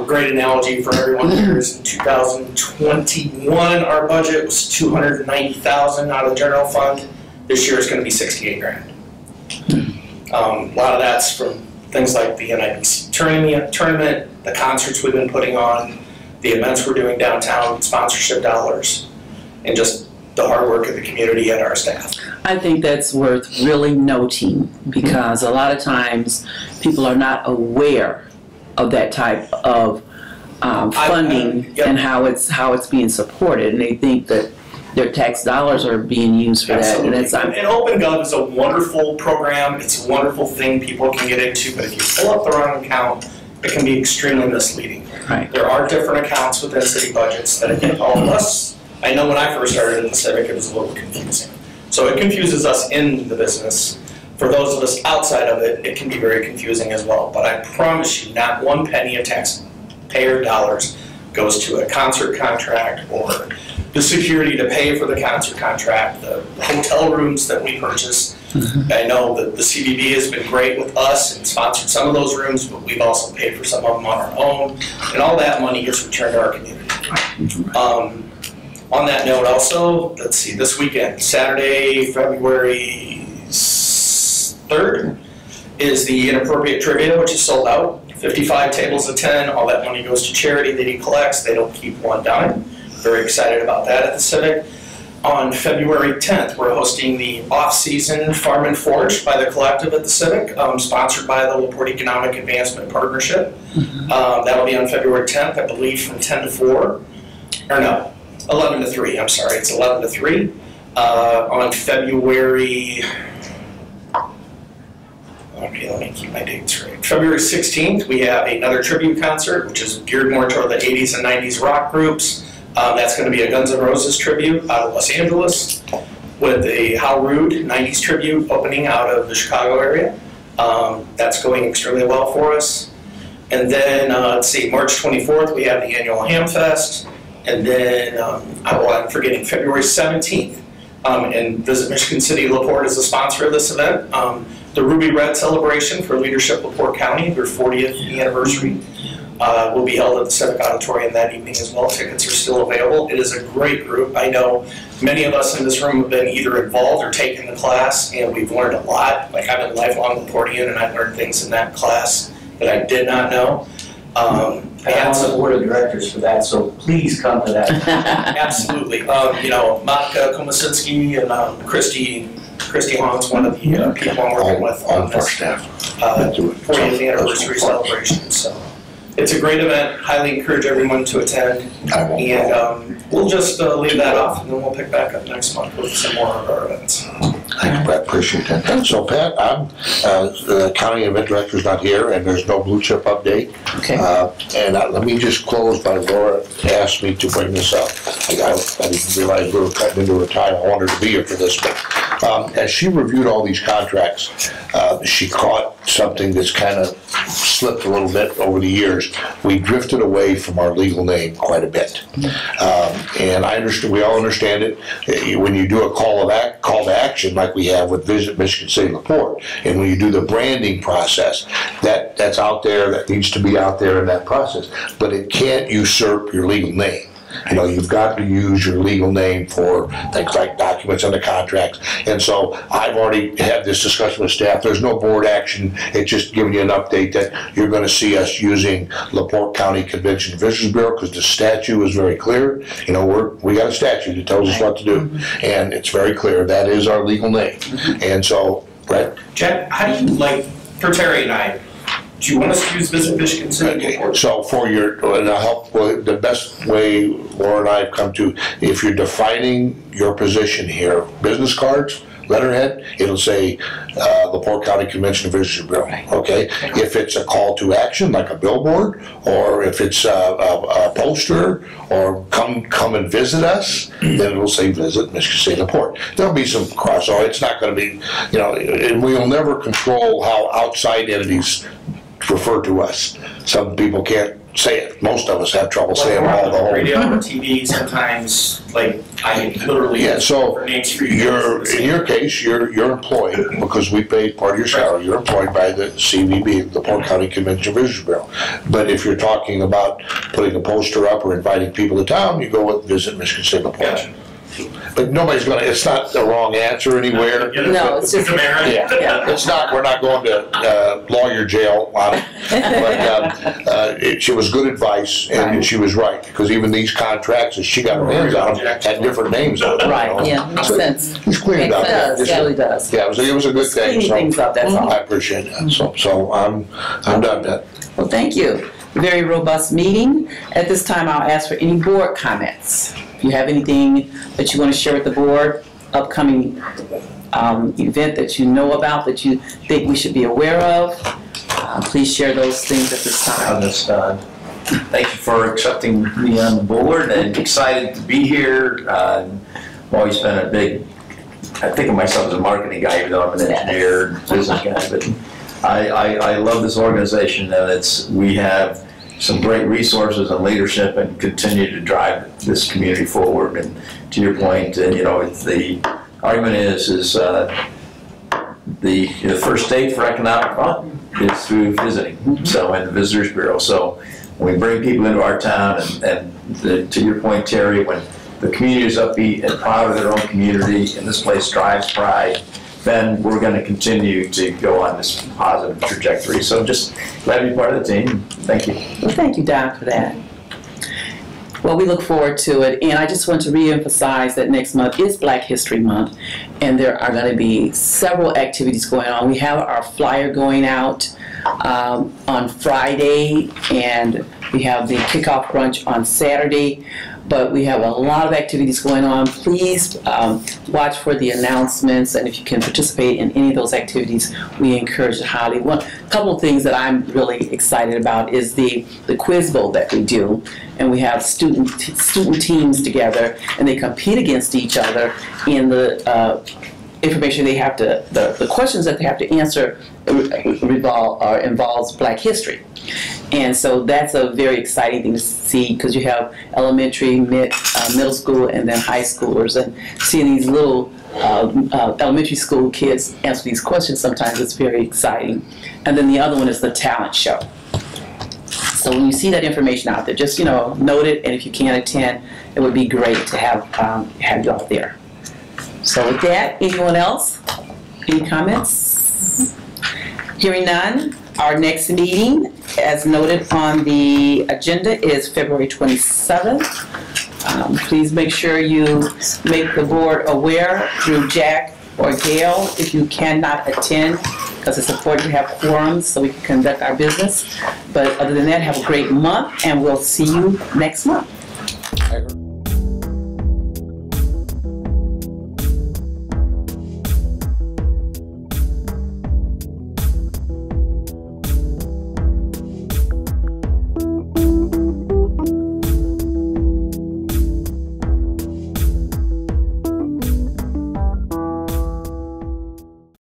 Great analogy for everyone here is in 2021, our budget was $290,000 out of the general fund. This year it's going to be 68 grand. A lot of that's from things like the NIBC tournament, the concerts we've been putting on, the events we're doing downtown, sponsorship dollars, and just the hard work of the community and our staff. I think that's worth really noting because a lot of times people are not aware of that type of funding and how it's being supported, and they think that their tax dollars are being used for Absolutely. that. And And OpenGov is a wonderful program. It's a wonderful thing people can get into, but if you pull up the wrong account, it can be extremely misleading. Right. There are different accounts within city budgets that I think all of us, I know when I first started in the Civic, it was a little confusing. So it confuses us in the business. For those of us outside of it, it can be very confusing as well. But I promise you, not one penny of taxpayer dollars goes to a concert contract or the security to pay for the concert contract, the hotel rooms that we purchase. I know that the CBB has been great with us and sponsored some of those rooms, but we've also paid for some of them on our own, and all that money gets returned to our community. On that note also, let's see, this weekend, Saturday, February 3rd, is the Inappropriate Trivia, which is sold out. 55 tables of 10, all that money goes to charity that he collects. They don't keep one dime. Very excited about that at the Civic. On February 10th, we're hosting the off-season Farm and Forge by the Collective at the Civic, sponsored by the LaPorte Economic Advancement Partnership. That'll be on February 10th, I believe, from 10 to 4. Or no, 11 to 3, I'm sorry, it's 11 to 3. On February, okay, let me keep my dates right. February 16th, we have another tribute concert, which is geared more toward the 80s and 90s rock groups. That's going to be a Guns N' Roses tribute out of Los Angeles with a How Rude 90s tribute opening out of the Chicago area. That's going extremely well for us. And then, let's see, March 24th, we have the annual Ham Fest. And then, I'm forgetting, February 17th, and Visit Michigan City LaPorte is the sponsor of this event. The Ruby Red Celebration for Leadership LaPorte County, their 40th anniversary, will be held at the Civic Auditorium that evening as well. Tickets are still available. It is a great group. I know many of us in this room have been either involved or taken the class, and we've learned a lot. Like, I've been lifelong LaPortean, and I've learned things in that class that I did not know. I am on the board of directors for that, so please come to that. Absolutely. You know, Monica Komasinski and Christy Hahn's one of the people I'm working with on this 40th anniversary celebration. So it's a great event. Highly encourage everyone to attend. And we'll just leave that off, and then we'll pick back up next month with some more of our events. Thanks, Pat. Appreciate that. So, Pat, the county event director's not here, and there's no blue chip update. Okay. And let me just close by Laura asked me to bring this up. I didn't realize we were cutting into her time. I wanted to be here for this, but as she reviewed all these contracts, she caught something that's kind of slipped a little bit over the years. We drifted away from our legal name quite a bit. And I understand, we all understand it. When you do a call to action like we have with Visit Michigan City LaPorte, and when you do the branding process, that's out there, that needs to be out there in that process. But it can't usurp your legal name. You know, you've got to use your legal name for things like documents and the contracts. And so I've already had this discussion with staff. There's no board action. It's just giving you an update that you're going to see us using LaPorte County Convention and Visitors Bureau because the statute is very clear. You know, we got a statute that tells us what to do. And it's very clear. That is our legal name. And so, right? Jack, how do you, like, for Terry and I, Do you want us to use Visit Michigan City? Okay, so for your, and I'll help, well, the best way Laura and I have come to, if you're defining your position here, business cards, letterhead, it'll say LaPorte County Convention and Visitors Bureau, okay? If it's a call to action, like a billboard, or if it's a poster, or come and visit us, then it'll say Visit Michigan State LaPorte. There'll be some cross, so it's not gonna be, you know, and we'll never control how outside entities refer to us. Some people can't say it. Most of us have trouble saying all the whole. Radio or TV sometimes, like, I literally. Yeah, so names for you. in your case, you're employed, because we pay part of your salary, you're employed by the CVB, the LaPorte County Convention and Visitors Bureau. But if you're talking about putting a poster up or inviting people to town, you go with Visit Michigan State LaPorte. Gotcha. But nobody's gonna, it's not the wrong answer anywhere. No, it's just, Yeah, it's not, we're not going to lawyer jail on it. But she was good advice, and she was right, because even these contracts, as she got her hands on them, had different names on them. right, yeah, makes sense. He's cleaned up. It really does. Yeah, it was a good thing. Cleaning So things up, that's all. I appreciate that. So I'm done that. Well, thank you. Very robust meeting. At this time, I'll ask for any board comments. If you have anything that you want to share with the board, upcoming event that you know about, that you think we should be aware of, please share those things at this time. Thank you for accepting me on the board, and excited to be here. I've always been a big, I think of myself as a marketing guy, even though I'm an engineer, business guy, but I love this organization, and we have some great resources and leadership, and continue to drive this community forward. And to your point, you know, the argument is the first state for economic fun is through visiting, so, and the Visitors Bureau. So when we bring people into our town, and to your point, Terry, when the community is upbeat and proud of their own community, and this place drives pride, then we're going to continue to go on this positive trajectory. So just glad to be part of the team. Thank you. Well, thank you, Don, for that. Well, we look forward to it, and I just want to reemphasize that next month is Black History Month, and there are going to be several activities going on. We have our flyer going out on Friday, and we have the kickoff brunch on Saturday, but we have a lot of activities going on. Please watch for the announcements, and if you can participate in any of those activities, we encourage it highly. One couple of things that I'm really excited about is the quiz bowl that we do, and we have student teams together, and they compete against each other in the information they have to, the questions that they have to answer involves Black history. And so that's a very exciting thing to see, because you have elementary, middle school, and then high schoolers, and seeing these little elementary school kids answer these questions, sometimes it's very exciting. And then the other one is the talent show. So when you see that information out there, just, you know, note it, and if you can't attend, it would be great to have you out there. So with that, anyone else? Any comments? Hearing none, our next meeting, as noted on the agenda, is February 27th. Please make sure you make the board aware through Jack or Gail if you cannot attend, because it's important to have quorums so we can conduct our business. But other than that, have a great month, and we'll see you next month.